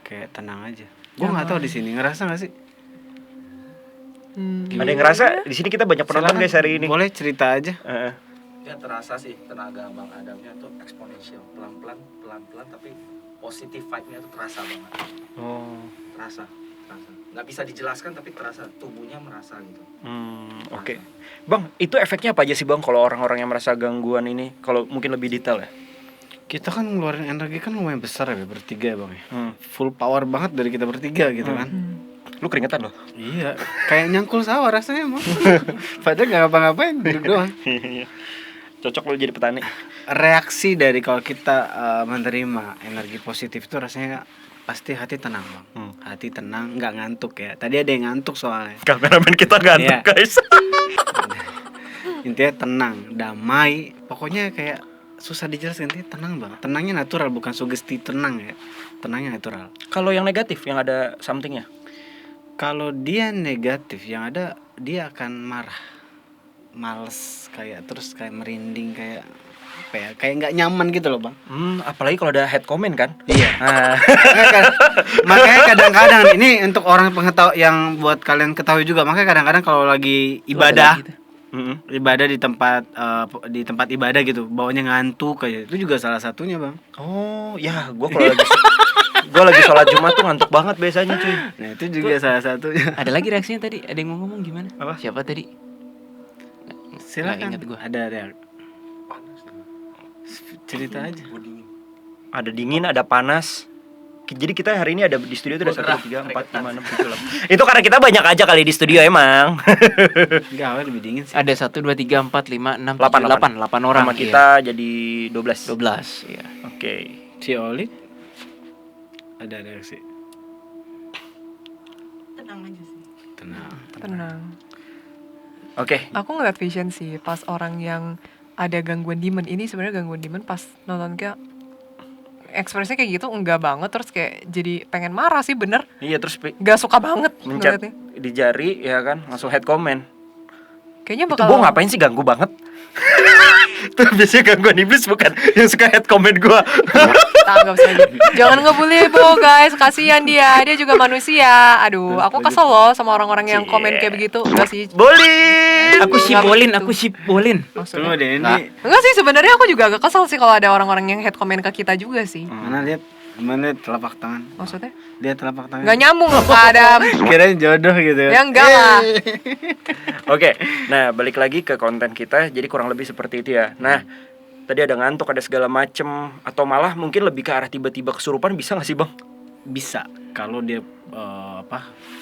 Kayak tenang aja. Gua nggak tahu di sini ngerasa nggak sih? Ada yang ngerasa di sini kita banyak penonton Silakan, guys hari ini. Boleh cerita aja. Ya terasa sih tenaga Bang Adamnya tuh eksponensial, pelan-pelan tapi positif vibe-nya tuh terasa banget. Oh. Terasa. Nggak bisa dijelaskan tapi terasa, tubuhnya merasa gitu. Oke. Bang, itu efeknya apa aja sih Bang kalau orang-orang yang merasa gangguan ini? Kalau mungkin lebih detail ya. Kita kan ngeluarin energi kan lumayan besar ya, bertiga ya Bang ya. Full power banget dari kita bertiga gitu kan. Lu keringetan loh. Iya, kayak nyangkul sawah rasanya emang. Padahal gak ngapa-ngapain, duduk doang. Cocok lu jadi petani. Reaksi dari kalau kita menerima energi positif itu rasanya pasti hati tenang Bang. Hati tenang, nggak ngantuk ya. Tadi ada yang ngantuk soalnya. Kameramen kita ngantuk Iya. guys. Intinya tenang, damai. Pokoknya kayak susah dijelaskan, intinya tenang Bang. Tenangnya natural, bukan sugesti tenang ya. Tenangnya natural. Kalau yang negatif yang ada somethingnya. Kalau dia negatif, yang ada dia akan marah, males, kayak terus kayak merinding, kayak apa ya, kayak nggak nyaman gitu loh Bang. Apalagi kalau ada head comment kan. Iya. Nah, Makanya kadang-kadang ini untuk orang pengetahui, yang buat kalian ketahui juga, makanya kadang-kadang kalau lagi ibadah, ibadah di tempat ibadah gitu, bawanya ngantuk kayak itu juga salah satunya Bang. oh ya, gue lagi sholat Jumat tuh ngantuk banget biasanya cuy. Nah itu juga salah satunya. Ada lagi reaksinya tadi? Ada yang mau ngomong gimana? Apa? Siapa tadi? Silakan. ingat gua. Ada cerita aja. Ada dingin, ada panas. Jadi kita hari ini ada di studio itu ada 1, 2, 3, 4, 5, 6, 7, 8. Itu karena kita banyak aja kali di studio emang. Enggak, awalnya lebih dingin sih. Ada 1, 2, 3, 4, 5, 6, 8 8 orang. Sama kita jadi 12. 12 ya. Oke. Si Oli ada reaksi. Tenang. Oke. Aku ngeliat vision sih pas orang yang ada gangguan demon ini, sebenarnya gangguan demon pas nonton kayak ekspresinya kayak gitu enggak banget, terus kayak jadi pengen marah sih, bener Iya, terus gak suka banget mencet ngeliatnya. di jari ya kan, langsung head comment. Kayaknya Itu bakal gue ngapain sih ganggu banget? Tuh biasanya gangguan iblis bukan yang suka head comment gue. Tanggap saja. Jangan ngebully Bu guys, kasihan dia juga manusia. Aduh, aku kesel loh sama orang-orang yang komen kayak begitu. Enggak sih. Boleh. Aku sibolin. Tunggu deh, ini Enggak sih, sebenarnya aku juga agak kesel sih kalau ada orang-orang yang head comment ke kita juga sih. mana lihat telapak tangan. Maksudnya? Lihat telapak tangan. Enggak nyambung loh Kak Adam. Kirain jodoh gitu ya. Ya enggak lah. Oke, nah balik lagi ke konten kita. Jadi kurang lebih seperti itu ya. Nah, tadi ada ngantuk, ada segala macem, atau malah mungkin lebih ke arah tiba-tiba kesurupan, bisa nggak sih Bang? Bisa kalau dia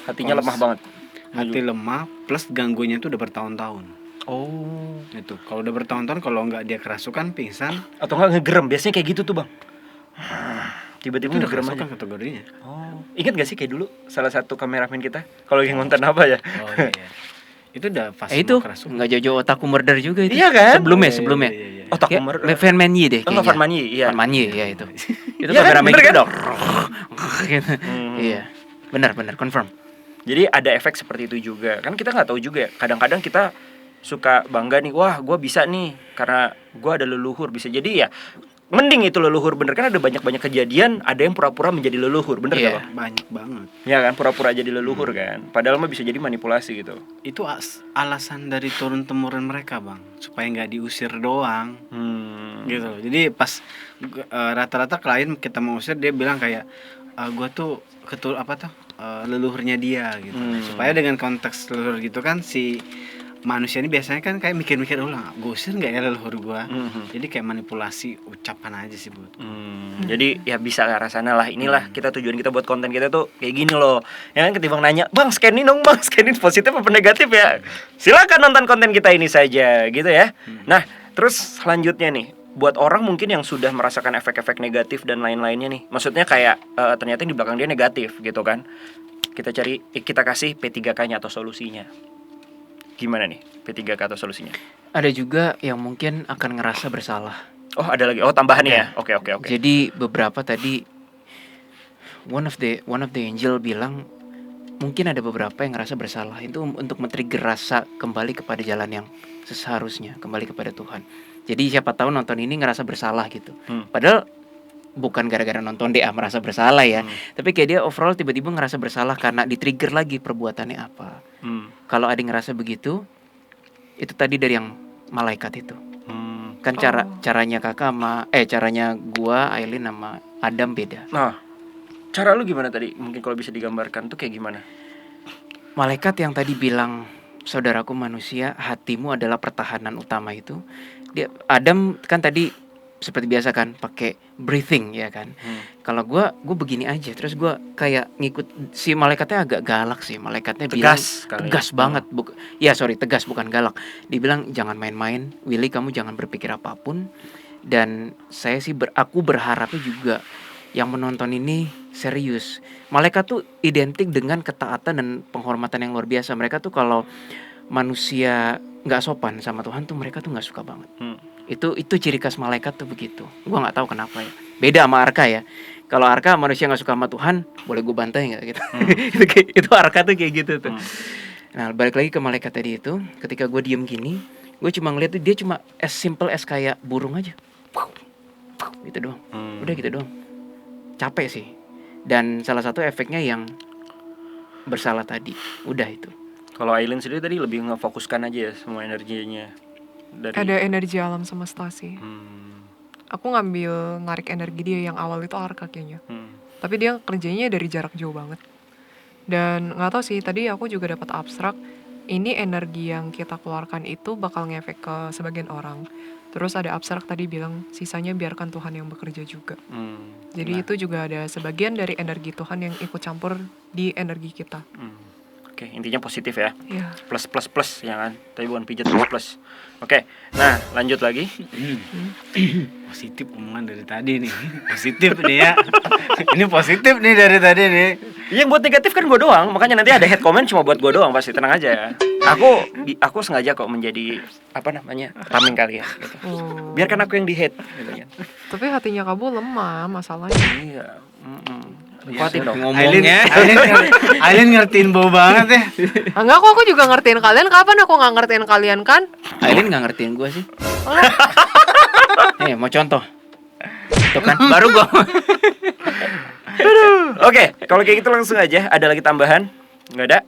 Hatinya lemah banget. hati lemah plus gangguannya itu udah bertahun-tahun. Oh. Itu kalau udah bertahun-tahun, kalau nggak dia kerasukan, pingsan, Atau nggak ngegerem? Biasanya kayak gitu tuh Bang. Tiba-tiba itu udah ngegerem aja. kerasukan kategorinya. Oh. Ingat gak sih kayak dulu salah satu kameramen kita kalau lagi ngonten apa ya? Oh iya. Itu udah fase itu mau kerasukan. nggak jauh-jauh otaku murder juga itu. Iya kan? Sebelumnya. Iya. Oh, tak Ya, umur. Van Manyi deh. Enggak, Van Manyi, iya. Van Manyi, ya itu. Itu Iya kan? kameramen Bener kita kan? dong. Gitu. Iya. Benar, confirm. Jadi ada efek seperti itu juga. Kan kita nggak tahu juga ya. Kadang-kadang kita suka bangga nih, wah gue bisa nih karena gue ada leluhur. Bisa jadi ya mending itu leluhur, bener kan? Ada banyak kejadian, ada yang pura-pura menjadi leluhur, bener Iya. gak Bang? Banyak banget. Ya kan, pura-pura jadi leluhur kan, padahal mah bisa jadi manipulasi gitu. Itu alasan dari turun temurun mereka, Bang, supaya nggak diusir doang. Gitu. Jadi pas rata-rata klien kita mau usir, dia bilang kayak gue tuh leluhurnya dia gitu. Supaya dengan konteks leluhur gitu kan, si manusia ini biasanya kan kayak mikir-mikir ulang, gue usir nggak ya leluhur gue. Jadi kayak manipulasi ucapan aja sih buat. Jadi ya bisa ke arah sana lah. Inilah kita, tujuan kita buat konten kita tuh kayak gini loh. Ya kan, ketimbang nanya, "Bang, scanin dong, Bang, scanin positif apa negatif ya?" Silakan nonton konten kita ini saja gitu ya. Nah, terus selanjutnya nih, buat orang mungkin yang sudah merasakan efek-efek negatif dan lain-lainnya nih. Maksudnya kayak ternyata yang di belakang dia negatif gitu kan. Kita kasih P3K-nya atau solusinya. Gimana nih P3K atau solusinya? Ada juga yang mungkin akan ngerasa bersalah. Oh, ada lagi. Oh, tambahan ya. Oke. Jadi beberapa tadi one of the angel bilang mungkin ada beberapa yang ngerasa bersalah, itu untuk men-trigger rasa kembali kepada jalan yang seharusnya, kembali kepada Tuhan. Jadi siapa tahu nonton ini ngerasa bersalah gitu. Padahal bukan gara-gara nonton DA merasa bersalah ya, tapi kayak dia overall tiba-tiba ngerasa bersalah karena di-trigger lagi perbuatannya apa. Kalau ada yang ngerasa begitu, itu tadi dari yang malaikat itu. Kan caranya caranya gua, Aileen sama Adam beda. Nah, cara lu gimana tadi? Mungkin kalau bisa digambarkan tuh kayak gimana? Malaikat yang tadi bilang, "Saudaraku manusia, hatimu adalah pertahanan utama" itu. Adam kan tadi seperti biasa kan pakai breathing ya kan. Kalau gue begini aja, terus gue kayak ngikut si malaikatnya, agak galak sih malaikatnya, Tegas bilang kali. tegas banget. Tegas bukan galak. Dibilang jangan main-main, Willy, kamu jangan berpikir apapun. Dan aku berharapnya juga yang menonton ini serius. Malaikat tuh identik dengan ketaatan dan penghormatan yang luar biasa. Mereka tuh kalau manusia nggak sopan sama Tuhan tuh mereka tuh nggak suka banget. Itu ciri khas malaikat tuh begitu. Gua nggak tahu kenapa ya. Beda sama Arka ya. Kalau Arka manusia nggak suka sama Tuhan, boleh gue bantai nggak gitu. Itu Arka tuh kayak gitu tuh. Nah, balik lagi ke malaikat tadi itu. Ketika gue diem gini, gue cuma ngeliat tuh dia cuma as simple as kayak burung aja. Gitu doang. Udah gitu doang. Capek sih. Dan salah satu efeknya yang bersalah tadi. Udah itu. Kalau Aileen sendiri tadi lebih ngefokuskan aja ya semua energinya dari... Ada energi alam semesta sih. Aku ngambil narik energi dia yang awal itu Arka kayaknya. Tapi dia kerjanya dari jarak jauh banget. Dan nggak tahu sih, tadi aku juga dapat abstrak. Ini energi yang kita keluarkan itu bakal ngefek ke sebagian orang. Terus ada abstrak tadi bilang sisanya biarkan Tuhan yang bekerja juga. Jadi itu juga ada sebagian dari energi Tuhan yang ikut campur di energi kita. Oke, intinya positif ya. Iya. Plus ya kan. Tapi bukan pijat, plus. Oke. Nah, lanjut lagi. Positif omongan dari tadi nih. Positif nih ya. Ini positif nih dari tadi nih. Yang buat negatif kan gue doang, makanya nanti ada head comment cuma buat gue doang, pasti tenang aja. Aku sengaja kok menjadi tameng kalian gitu. Biarkan aku yang di hate gitu kan. Tapi hatinya Kabu lemah masalahnya. Iya. Kuatin dong. Ngomongnya Aileen ngertiin bau banget ya. Enggak kok, aku juga ngertiin kalian. Kapan aku nggak ngertiin kalian kan? Aileen nggak ngertiin gue sih. Mau contoh. Tuh kan, baru gue. Oke, kalau kayak gitu langsung aja. Ada lagi tambahan? Nggak ada?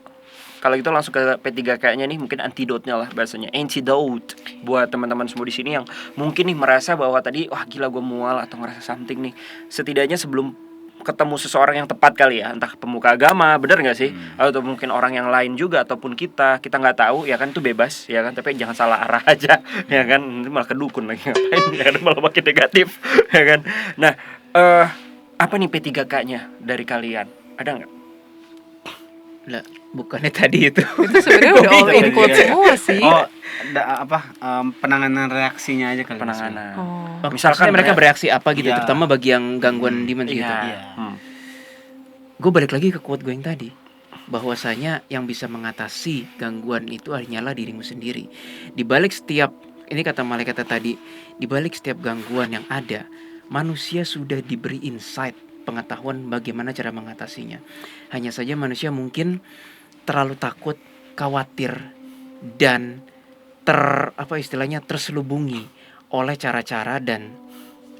Kalau gitu langsung ke P3K-nya nih, mungkin antidote-nya lah bahasanya. Antidote buat teman-teman semua di sini yang mungkin nih merasa bahwa tadi wah gila gue mual atau ngerasa something nih. Setidaknya sebelum ketemu seseorang yang tepat kali ya, entah pemuka agama, bener nggak sih? Atau mungkin orang yang lain juga ataupun kita nggak tahu ya kan, itu bebas ya kan, tapi jangan salah arah aja ya kan, nanti malah kedukun lagi ngapain ya kan, malah makin negatif ya kan. Nah, apa nih P3K-nya dari kalian? Ada nggak? Lah, bukannya tadi itu. Itu sebenarnya udah all include semua sih. Oh, penanganan reaksinya aja kali. Penanganan. Misalkan mereka bereaksi apa gitu, Iya. terutama bagi yang gangguan demon gitu. Gue balik lagi ke quote gue yang tadi, bahwasanya yang bisa mengatasi gangguan itu hanyalah dirimu sendiri. Di balik setiap, ini kata malaikatnya tadi, di balik setiap gangguan yang ada, manusia sudah diberi insight, pengetahuan bagaimana cara mengatasinya. Hanya saja manusia mungkin terlalu takut, khawatir, dan terselubungi oleh cara-cara dan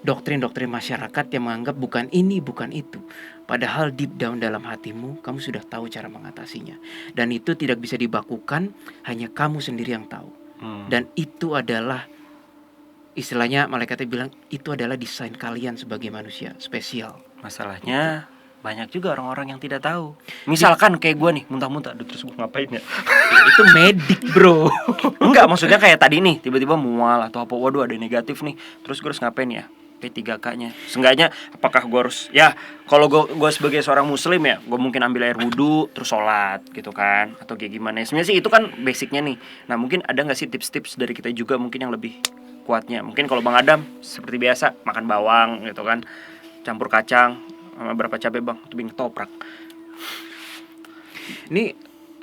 doktrin-doktrin masyarakat yang menganggap bukan ini, bukan itu. Padahal deep down dalam hatimu, kamu sudah tahu cara mengatasinya. Dan itu tidak bisa dibakukan, hanya kamu sendiri yang tahu. Dan itu adalah, istilahnya malaikatnya bilang, itu adalah desain kalian sebagai manusia spesial. Masalahnya banyak juga orang-orang yang tidak tahu. Misalkan kayak gue nih, muntah-muntah, aduh terus gue ngapain ya? Itu medik, bro. Enggak, maksudnya kayak tadi nih, tiba-tiba mual atau apa, waduh ada negatif nih. Terus gue harus ngapain ya? P3K-nya. Seenggaknya apakah gue harus, ya kalau gue sebagai seorang muslim ya, gue mungkin ambil air wudhu terus sholat gitu kan, atau kayak gimana. Sebenarnya sih itu kan basicnya nih. Nah mungkin ada nggak sih tips-tips dari kita juga mungkin yang lebih kuatnya? Mungkin kalau Bang Adam seperti biasa makan bawang gitu kan, campur kacang sama berapa cabai bang, itu bikin ketoprak. Ini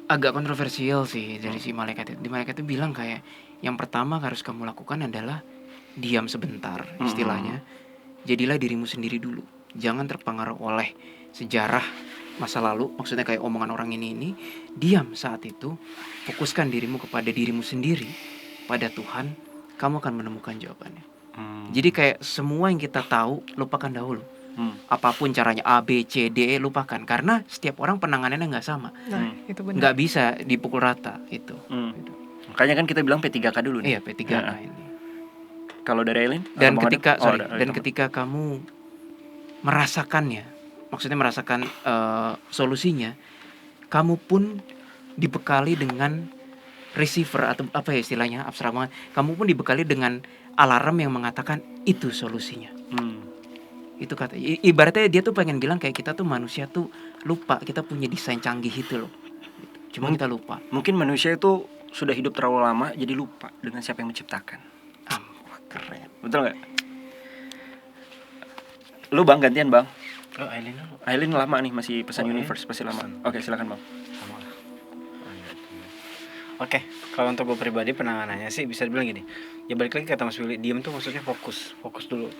agak kontroversial sih dari si malaikat itu. Di malaikat itu bilang kayak, yang pertama harus kamu lakukan adalah diam sebentar, istilahnya. Jadilah dirimu sendiri dulu. Jangan terpengaruh oleh sejarah masa lalu, maksudnya kayak omongan orang ini. Diam saat itu, fokuskan dirimu kepada dirimu sendiri, pada Tuhan, kamu akan menemukan jawabannya. Jadi kayak semua yang kita tahu, lupakan dahulu. Apapun caranya, A, B, C, D, E, lupakan. Karena setiap orang penanganannya nggak sama. Nah, itu benar. Nggak bisa dipukul rata itu. Gitu. Makanya kan kita bilang P3K dulu nih. Iya, P3K ini. Kalau dari Eileen? Dan Abang ketika Adam? ketika kamu merasakannya, maksudnya merasakan solusinya, kamu pun dibekali dengan receiver atau apa ya istilahnya, abstrak banget. Kamu pun dibekali dengan alarm yang mengatakan itu solusinya. Itu kata, ibaratnya dia tuh pengen bilang kayak kita tuh manusia tuh lupa kita punya desain canggih itu loh. Cuma kita lupa. Mungkin manusia itu sudah hidup terlalu lama jadi lupa dengan siapa yang menciptakan. Keren. Betul nggak? Lu bang, gantian bang. Oh, Aileen dulu. Aileen lama nih, masih pesan Oh, universe pasti lama. Oke, silakan bang. Sama lah. Oke, kalau untuk gue pribadi penanganannya sih bisa dibilang gini. Ya balik lagi kata Mas Willy, diam tuh maksudnya fokus dulu,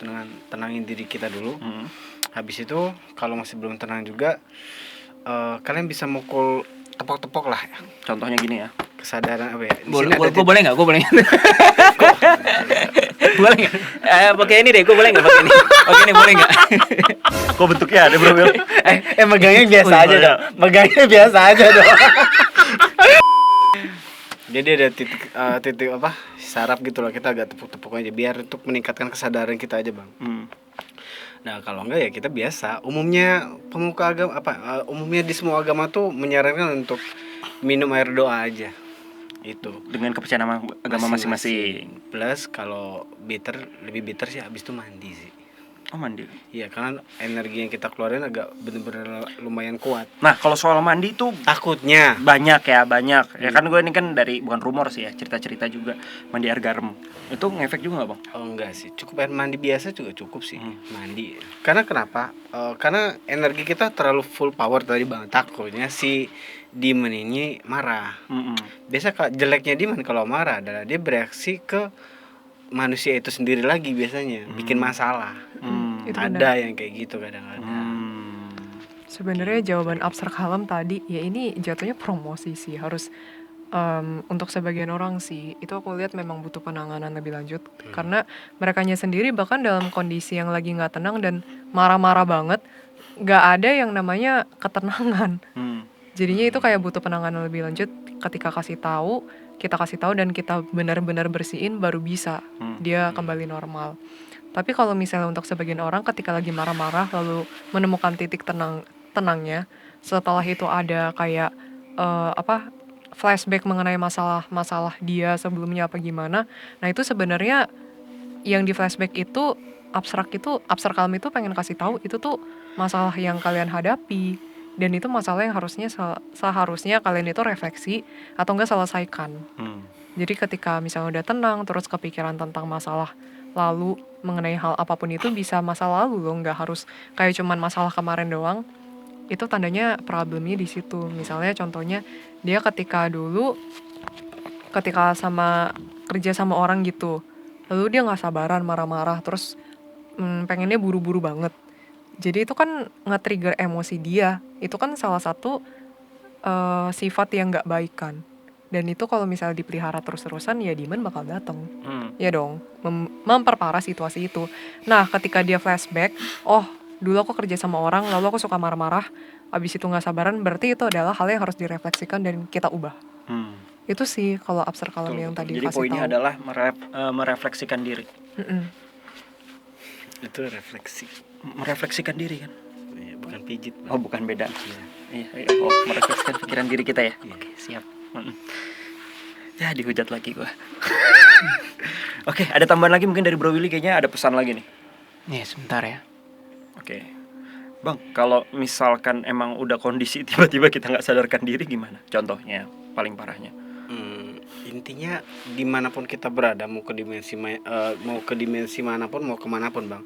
tenangin diri kita dulu. Habis itu kalau masih belum tenang juga, kalian bisa mukul tepok-tepok lah ya. Contohnya gini ya. Kesadaran apa ya? Di Boleh, sini ada gue boleh nggak? Gue boleh. Boleh nggak? Pakai ini deh, gue boleh nggak pakai ini? Oke ini boleh nggak? Kok bentuknya ada bro? megangnya biasa aja dong. Megangnya biasa aja dong. Jadi ada titik apa? Saraf gitu loh, kita agak tepuk-tepuk aja biar untuk meningkatkan kesadaran kita aja, Bang. Nah, kalau enggak ya kita biasa. Umumnya pemuka agama umumnya di semua agama tuh menyarankan untuk minum air doa aja. Itu Dengan kepercayaan agama masing-masing. Plus kalau lebih bitter sih habis itu mandi sih. Oh mandi. Iya, karena energi yang kita keluarin agak bener-bener lumayan kuat. Nah kalau soal mandi tuh Takutnya banyak. Ya kan gue ini kan dari, bukan rumor sih ya, cerita-cerita juga. Mandi air garam itu ngefek juga gak bang? Oh enggak sih, cukup air mandi biasa juga cukup sih. Mandi. Karena kenapa? Karena energi kita terlalu full power tadi bang. Takutnya si demon ini marah. Biasa jeleknya demon kalau marah adalah dia bereaksi ke manusia itu sendiri lagi biasanya, bikin masalah. Itu Ada benar. yang kayak gitu kadang-kadang. Sebenarnya jawaban abstrak Halem tadi ya ini jatuhnya promosi sih, harus untuk sebagian orang sih itu aku lihat memang butuh penanganan lebih lanjut karena merekanya sendiri bahkan dalam kondisi yang lagi nggak tenang dan marah-marah banget, nggak ada yang namanya ketenangan. Jadinya itu kayak butuh penanganan lebih lanjut. Ketika kita kasih tahu dan kita benar-benar bersihin baru bisa dia kembali normal. Tapi kalau misalnya untuk sebagian orang ketika lagi marah-marah lalu menemukan titik tenangnya, setelah itu ada kayak flashback mengenai masalah dia sebelumnya apa gimana. Nah itu sebenarnya yang di flashback itu abstrak Halem itu pengen kasih tahu itu tuh masalah yang kalian hadapi dan itu masalah yang seharusnya kalian itu refleksi atau enggak selesaikan. Jadi ketika misalnya udah tenang terus kepikiran tentang masalah lalu mengenai hal apapun itu bisa masa lalu loh, nggak harus kayak cuman masalah kemarin doang. Itu tandanya problemnya di situ. Misalnya contohnya dia ketika kerja sama orang gitu, lalu dia nggak sabaran marah-marah terus pengennya buru-buru banget. Jadi itu kan nge-trigger emosi dia. Itu kan salah satu sifat yang nggak baik kan. Dan itu kalau misalnya dipelihara terus-terusan ya demon bakal datang. Hmm. Ya dong, memperparah situasi itu. Nah, ketika dia flashback, oh dulu aku kerja sama orang, lalu aku suka marah-marah, abis itu nggak sabaran, berarti itu adalah hal yang harus direfleksikan dan kita ubah. Itu sih kalau Upser Kalem yang tadi Jadi kasih poinnya tahu. adalah merefleksikan diri. Mm-mm. Itu refleksi. Merefleksikan diri kan? Iya, bukan pijit. Bang. Oh, bukan beda. Iya. Oh, merefleksikan pikiran diri kita ya. Oke, siap. Ya, dihujat lagi gua. Oke, ada tambahan lagi mungkin dari Bro Willy, kayaknya ada pesan lagi nih. Nih sebentar ya. Oke. Bang, kalau misalkan emang udah kondisi tiba-tiba kita nggak sadarkan diri gimana? Contohnya, paling parahnya. Intinya dimanapun kita berada, mau ke dimensi manapun, mau kemanapun bang,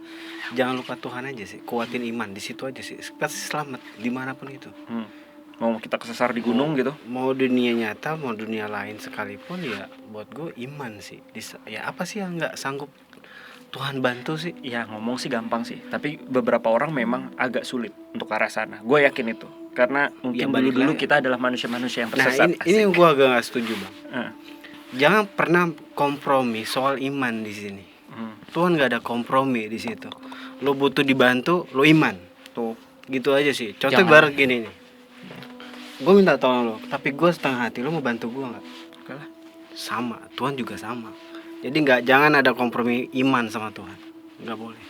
jangan lupa Tuhan aja sih, kuatin iman di situ aja sih, pasti selamat dimanapun itu. Mau kita kesasar di gunung gitu? Mau dunia nyata, mau dunia lain sekalipun, ya buat gue iman sih. Ya apa sih yang nggak sanggup Tuhan bantu sih? Ya ngomong sih gampang sih, tapi beberapa orang memang agak sulit untuk ke arah sana. Gue yakin itu, karena mungkin balik dulu-dulu lagi. kita adalah manusia-manusia yang Nah tersesat. ini gue agak nggak setuju bang. Eh, Jangan pernah kompromi soal iman di sini. Tuhan nggak ada kompromi di situ. Lo butuh dibantu, lo iman. Tuh. Gitu aja sih. Contoh Jangan. baru gini nih. Gue minta tolong lo, tapi gue setengah hati. Lo mau bantu gue nggak? Oke lah. Sama, Tuhan juga sama. Jadi jangan ada kompromi iman sama Tuhan. Nggak boleh.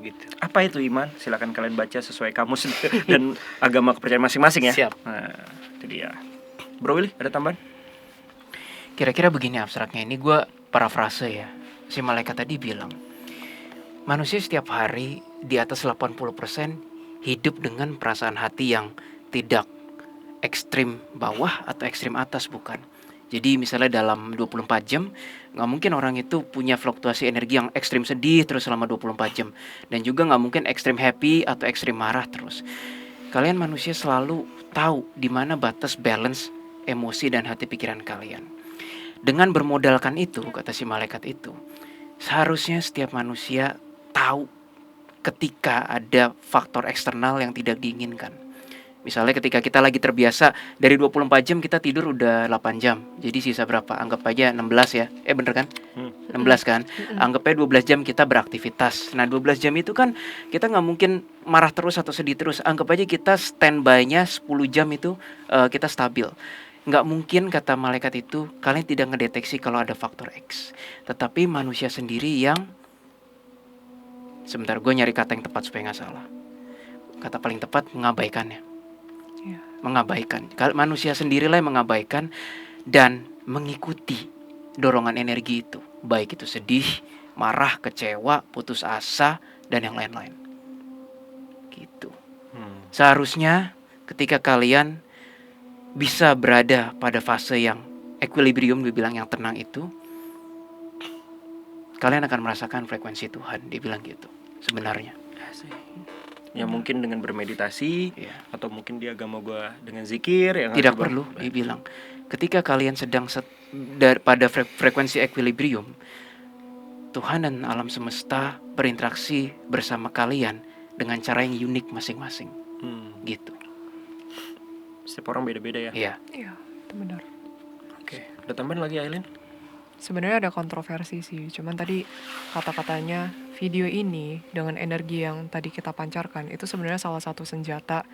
Gitu. Apa itu iman? Silakan kalian baca sesuai kamus dan agama kepercayaan masing-masing ya. Siap. Nah, itu dia. Bro Willy, ada tambahan? Kira-kira begini abstraknya, ini gue parafrase ya. Si malaikat tadi bilang, manusia setiap hari di atas 80% hidup dengan perasaan hati yang tidak ekstrim bawah atau ekstrim atas, bukan. Jadi misalnya dalam 24 jam, gak mungkin orang itu punya fluktuasi energi yang ekstrim sedih terus selama 24 jam. Dan juga gak mungkin ekstrim happy atau ekstrim marah terus. Kalian manusia selalu tahu di mana batas balance emosi dan hati pikiran kalian. Dengan bermodalkan itu, kata si malaikat itu, seharusnya setiap manusia tahu ketika ada faktor eksternal yang tidak diinginkan. Misalnya ketika kita lagi terbiasa dari 24 jam kita tidur udah 8 jam. Jadi sisa berapa? Anggap aja 16 ya. Bener kan? 16 kan? Anggap aja 12 jam kita beraktivitas. Nah 12 jam itu kan kita gak mungkin marah terus atau sedih terus. Anggap aja kita standby-nya 10 jam itu kita stabil. Nggak mungkin, kata malaikat itu, kalian tidak ngedeteksi kalau ada faktor X. Tetapi manusia sendiri yang, sebentar gue nyari kata yang tepat supaya nggak salah. Kata paling tepat, mengabaikannya. Iya. Mengabaikan. Manusia sendirilah yang mengabaikan dan mengikuti dorongan energi itu. Baik itu sedih, marah, kecewa, putus asa, dan yang lain-lain. Gitu. Seharusnya ketika kalian bisa berada pada fase yang equilibrium, dibilang yang tenang itu, kalian akan merasakan frekuensi Tuhan, dibilang gitu sebenarnya. Ya mungkin dengan bermeditasi, Iya. atau mungkin di agama gua dengan zikir yang Tidak harus perlu dibilang. Ketika kalian sedang pada frekuensi equilibrium, Tuhan dan alam semesta berinteraksi bersama kalian dengan cara yang unik masing-masing. Gitu. Setiap orang beda-beda ya. Iya. Iya, itu benar. Oke, ada tambahan lagi Aileen? Sebenarnya ada kontroversi sih, cuman tadi kata-katanya video ini dengan energi yang tadi kita pancarkan itu sebenarnya salah satu senjata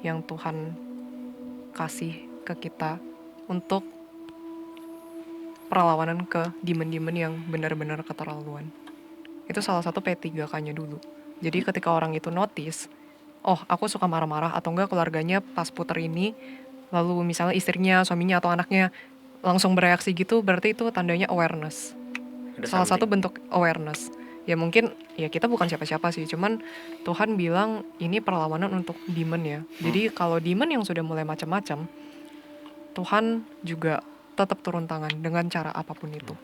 yang Tuhan kasih ke kita untuk perlawanan ke demon-demon yang benar-benar keterlaluan. Itu salah satu P3K-nya dulu. Jadi ketika orang itu notice, oh aku suka marah-marah, atau enggak keluarganya pas puter ini, lalu misalnya istrinya, suaminya, atau anaknya langsung bereaksi gitu, berarti itu tandanya awareness. Salah satu bentuk awareness. Ya mungkin ya kita bukan siapa-siapa sih, cuman Tuhan bilang ini perlawanan untuk demon ya. Jadi kalau demon yang sudah mulai macam-macam, Tuhan juga tetap turun tangan dengan cara apapun itu.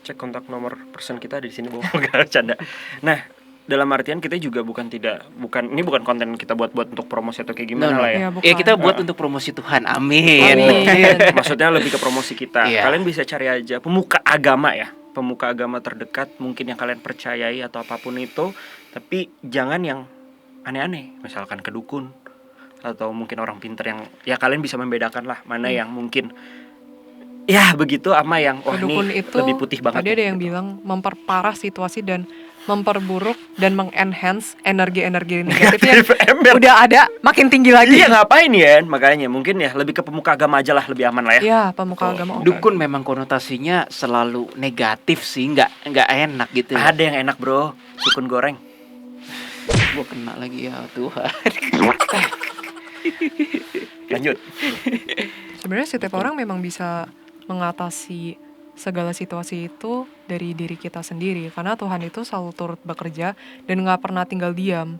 Cek kontak nomor person kita di sini, Bang. Enggak canda. Nah, dalam artian kita juga ini bukan konten kita buat untuk promosi atau kayak gimana lah ya. Ya, bukan. Ya kita buat untuk promosi Tuhan. Amin. Amin. Maksudnya lebih ke promosi kita. Iya. Kalian bisa cari aja pemuka agama ya. Pemuka agama terdekat mungkin yang kalian percayai atau apapun itu, tapi jangan yang aneh-aneh, misalkan kedukun atau mungkin orang pinter yang ya kalian bisa membedakan lah mana yang mungkin ya begitu, sama yang Kedukun ini itu lebih putih banget. tadi ada yang bilang memperparah situasi dan memperburuk dan mengenhance energi-energi negatif yang Ember. udah ada makin tinggi lagi. Iya, ngapain ya? Makanya mungkin ya lebih ke pemuka agama aja lah, lebih aman lah ya. Iya, pemuka agama. Dukun memang konotasinya selalu negatif sih, nggak enak gitu. Ada yang enak, Bro. Sukun goreng. Gue kena lagi ya Tuhan. Lanjut. Sebenarnya setiap orang memang bisa mengatasi segala situasi itu dari diri kita sendiri, karena Tuhan itu selalu turut bekerja dan nggak pernah tinggal diam.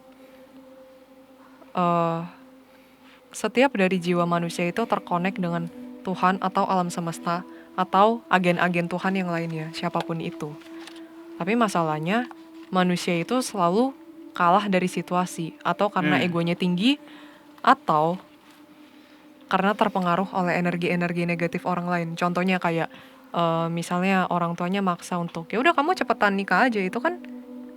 Setiap dari jiwa manusia itu terkonek dengan Tuhan atau alam semesta atau agen-agen Tuhan yang lainnya, siapapun itu. Tapi masalahnya manusia itu selalu kalah dari situasi, atau karena egonya tinggi, atau karena terpengaruh oleh energi-energi negatif orang lain. Contohnya kayak misalnya orang tuanya maksa untuk ya udah kamu cepetan nikah aja, itu kan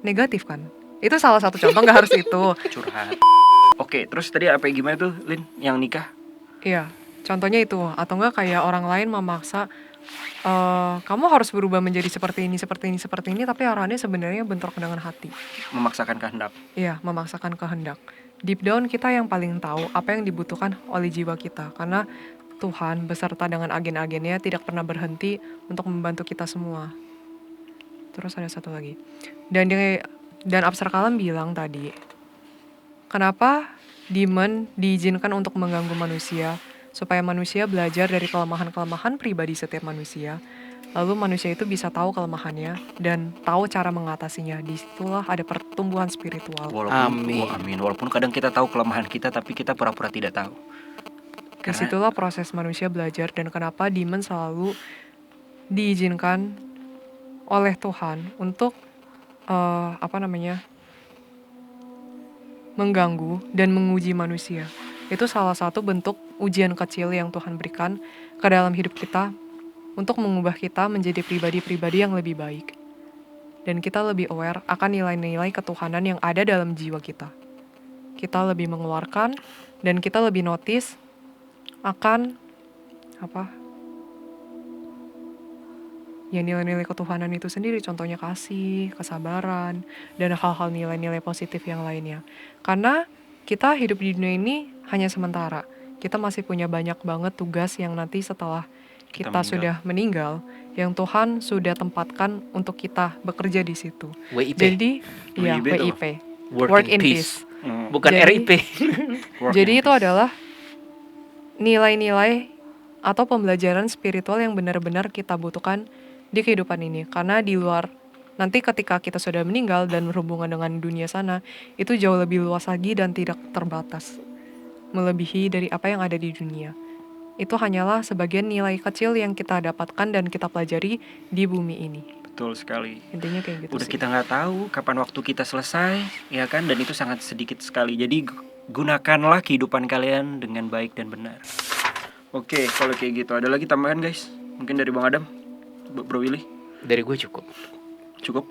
negatif kan. Itu salah satu contoh, nggak harus itu. Curhat. Oke, terus tadi apa gimana tuh, Lin, yang nikah? Iya, contohnya itu. Atau enggak kayak orang lain memaksa kamu harus berubah menjadi seperti ini, tapi arahannya sebenarnya bentrok dengan hati. Memaksakan kehendak. Iya, memaksakan kehendak. Deep down kita yang paling tahu apa yang dibutuhkan oleh jiwa kita, karena Tuhan beserta dengan agen-agennya tidak pernah berhenti untuk membantu kita semua. Terus ada satu lagi. Dan Absar Kalam bilang tadi, kenapa demon diizinkan untuk mengganggu manusia, supaya manusia belajar dari kelemahan-kelemahan pribadi setiap manusia. Lalu manusia itu bisa tahu kelemahannya dan tahu cara mengatasinya. Disitulah ada pertumbuhan spiritual. Amin. Amin. Walaupun kadang kita tahu kelemahan kita, tapi kita pura-pura tidak tahu. Disitulah proses manusia belajar, dan kenapa demon selalu diizinkan oleh Tuhan untuk mengganggu dan menguji manusia. Itu salah satu bentuk ujian kecil yang Tuhan berikan ke dalam hidup kita untuk mengubah kita menjadi pribadi-pribadi yang lebih baik. Dan kita lebih aware akan nilai-nilai ketuhanan yang ada dalam jiwa kita. Kita lebih mengeluarkan dan kita lebih notice akan ya nilai-nilai ketuhanan itu sendiri, contohnya kasih, kesabaran, dan hal-hal nilai-nilai positif yang lainnya. Karena kita hidup di dunia ini hanya sementara. Kita masih punya banyak banget tugas yang nanti setelah kita sudah meninggal, yang Tuhan sudah tempatkan untuk kita bekerja di situ. WIP. Jadi, ya WIP tuh. WIP. Work in peace. Bukan Jadi- RIP. Jadi itu adalah nilai-nilai atau pembelajaran spiritual yang benar-benar kita butuhkan di kehidupan ini. Karena di luar, nanti ketika kita sudah meninggal dan berhubungan dengan dunia sana, itu jauh lebih luas lagi dan tidak terbatas, melebihi dari apa yang ada di dunia. Itu hanyalah sebagian nilai kecil yang kita dapatkan dan kita pelajari di bumi ini. Betul sekali. Intinya kayak gitu Udah sih. kita nggak tahu kapan waktu kita selesai, ya kan? Dan itu sangat sedikit sekali. Jadi gunakanlah kehidupan kalian dengan baik dan benar. Oke, kalau kayak gitu ada lagi tambahan guys? Mungkin dari Bang Adam, Bro Willy, Dari gue cukup. cukup?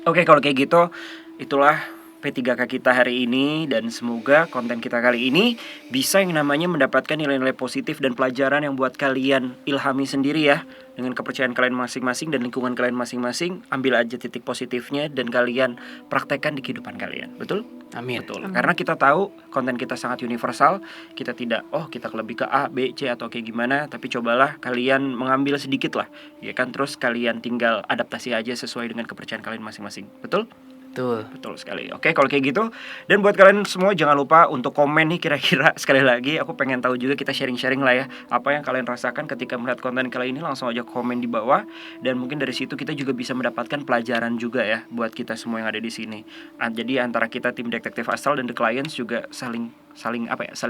Oke, kalau kayak gitu itulah P3K kita hari ini, dan semoga konten kita kali ini bisa yang namanya mendapatkan nilai-nilai positif dan pelajaran yang buat kalian ilhami sendiri ya, dengan kepercayaan kalian masing-masing dan lingkungan kalian masing-masing. Ambil aja titik positifnya dan kalian praktekkan di kehidupan kalian. Betul? Amin. Betul. Karena kita tahu konten kita sangat universal. Kita tidak kita lebih ke A, B, C atau kayak gimana, tapi cobalah kalian mengambil sedikit lah, ya kan? Terus kalian tinggal adaptasi aja sesuai dengan kepercayaan kalian masing-masing. Betul? Betul. Betul sekali. Oke, kalau kayak gitu. Dan buat kalian semua jangan lupa untuk komen nih, kira-kira sekali lagi aku pengen tahu juga, kita sharing-sharing lah ya, apa yang kalian rasakan ketika melihat konten kali ini. Langsung aja komen di bawah, dan mungkin dari situ kita juga bisa mendapatkan pelajaran juga ya buat kita semua yang ada di sini. Jadi antara kita tim detektif Astral dan The Clients juga saling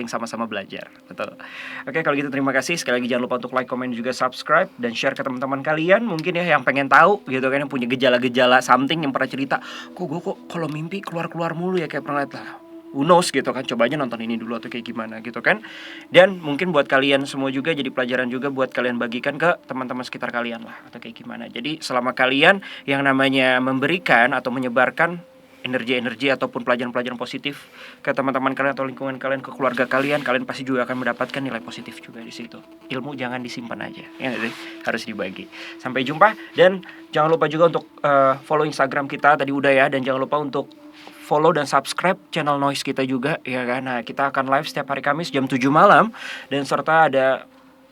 sama-sama belajar. Betul. Oke, kalau gitu terima kasih. Sekali lagi jangan lupa untuk like, comment, juga subscribe dan share ke teman-teman kalian mungkin ya yang pengen tahu gitu kan, yang punya gejala-gejala something, yang pernah cerita, gue kalau mimpi keluar mulu ya, kayak pernah lihat lah. Who knows gitu kan, coba aja nonton ini dulu atau kayak gimana gitu kan. Dan mungkin buat kalian semua juga jadi pelajaran juga buat kalian bagikan ke teman-teman sekitar kalian lah, atau kayak gimana. Jadi selama kalian yang namanya memberikan atau menyebarkan energi-energi ataupun pelajaran-pelajaran positif ke teman-teman kalian atau lingkungan kalian, ke keluarga kalian, kalian pasti juga akan mendapatkan nilai positif juga di situ. Ilmu jangan disimpan aja, ya nggak sih? Harus dibagi. Sampai jumpa, dan jangan lupa juga untuk follow Instagram kita tadi udah ya, dan jangan lupa untuk follow dan subscribe channel Noise kita juga, ya kan? Nah, kita akan live setiap hari Kamis jam 7 malam, dan serta ada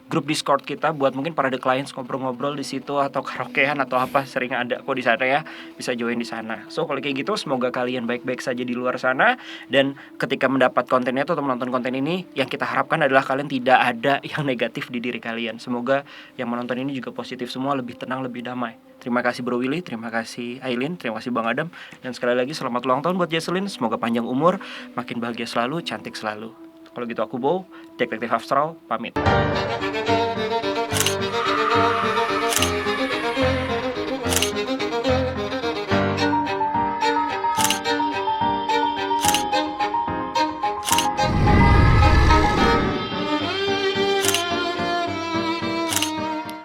grup Discord kita buat mungkin para the clients ngobrol-ngobrol di situ, atau karaokean atau apa, sering ada kok di sana ya, bisa join di sana. So kalau kayak gitu, semoga kalian baik-baik saja di luar sana, dan ketika mendapat kontennya atau menonton konten ini, yang kita harapkan adalah kalian tidak ada yang negatif di diri kalian. Semoga yang menonton ini juga positif semua, lebih tenang, lebih damai. Terima kasih Bro Willy, terima kasih Aileen, terima kasih Bang Adam, dan sekali lagi selamat ulang tahun buat Jesselyn. Semoga panjang umur, makin bahagia selalu, cantik selalu. Kalau gitu aku Bow, Detektif Astral, pamit.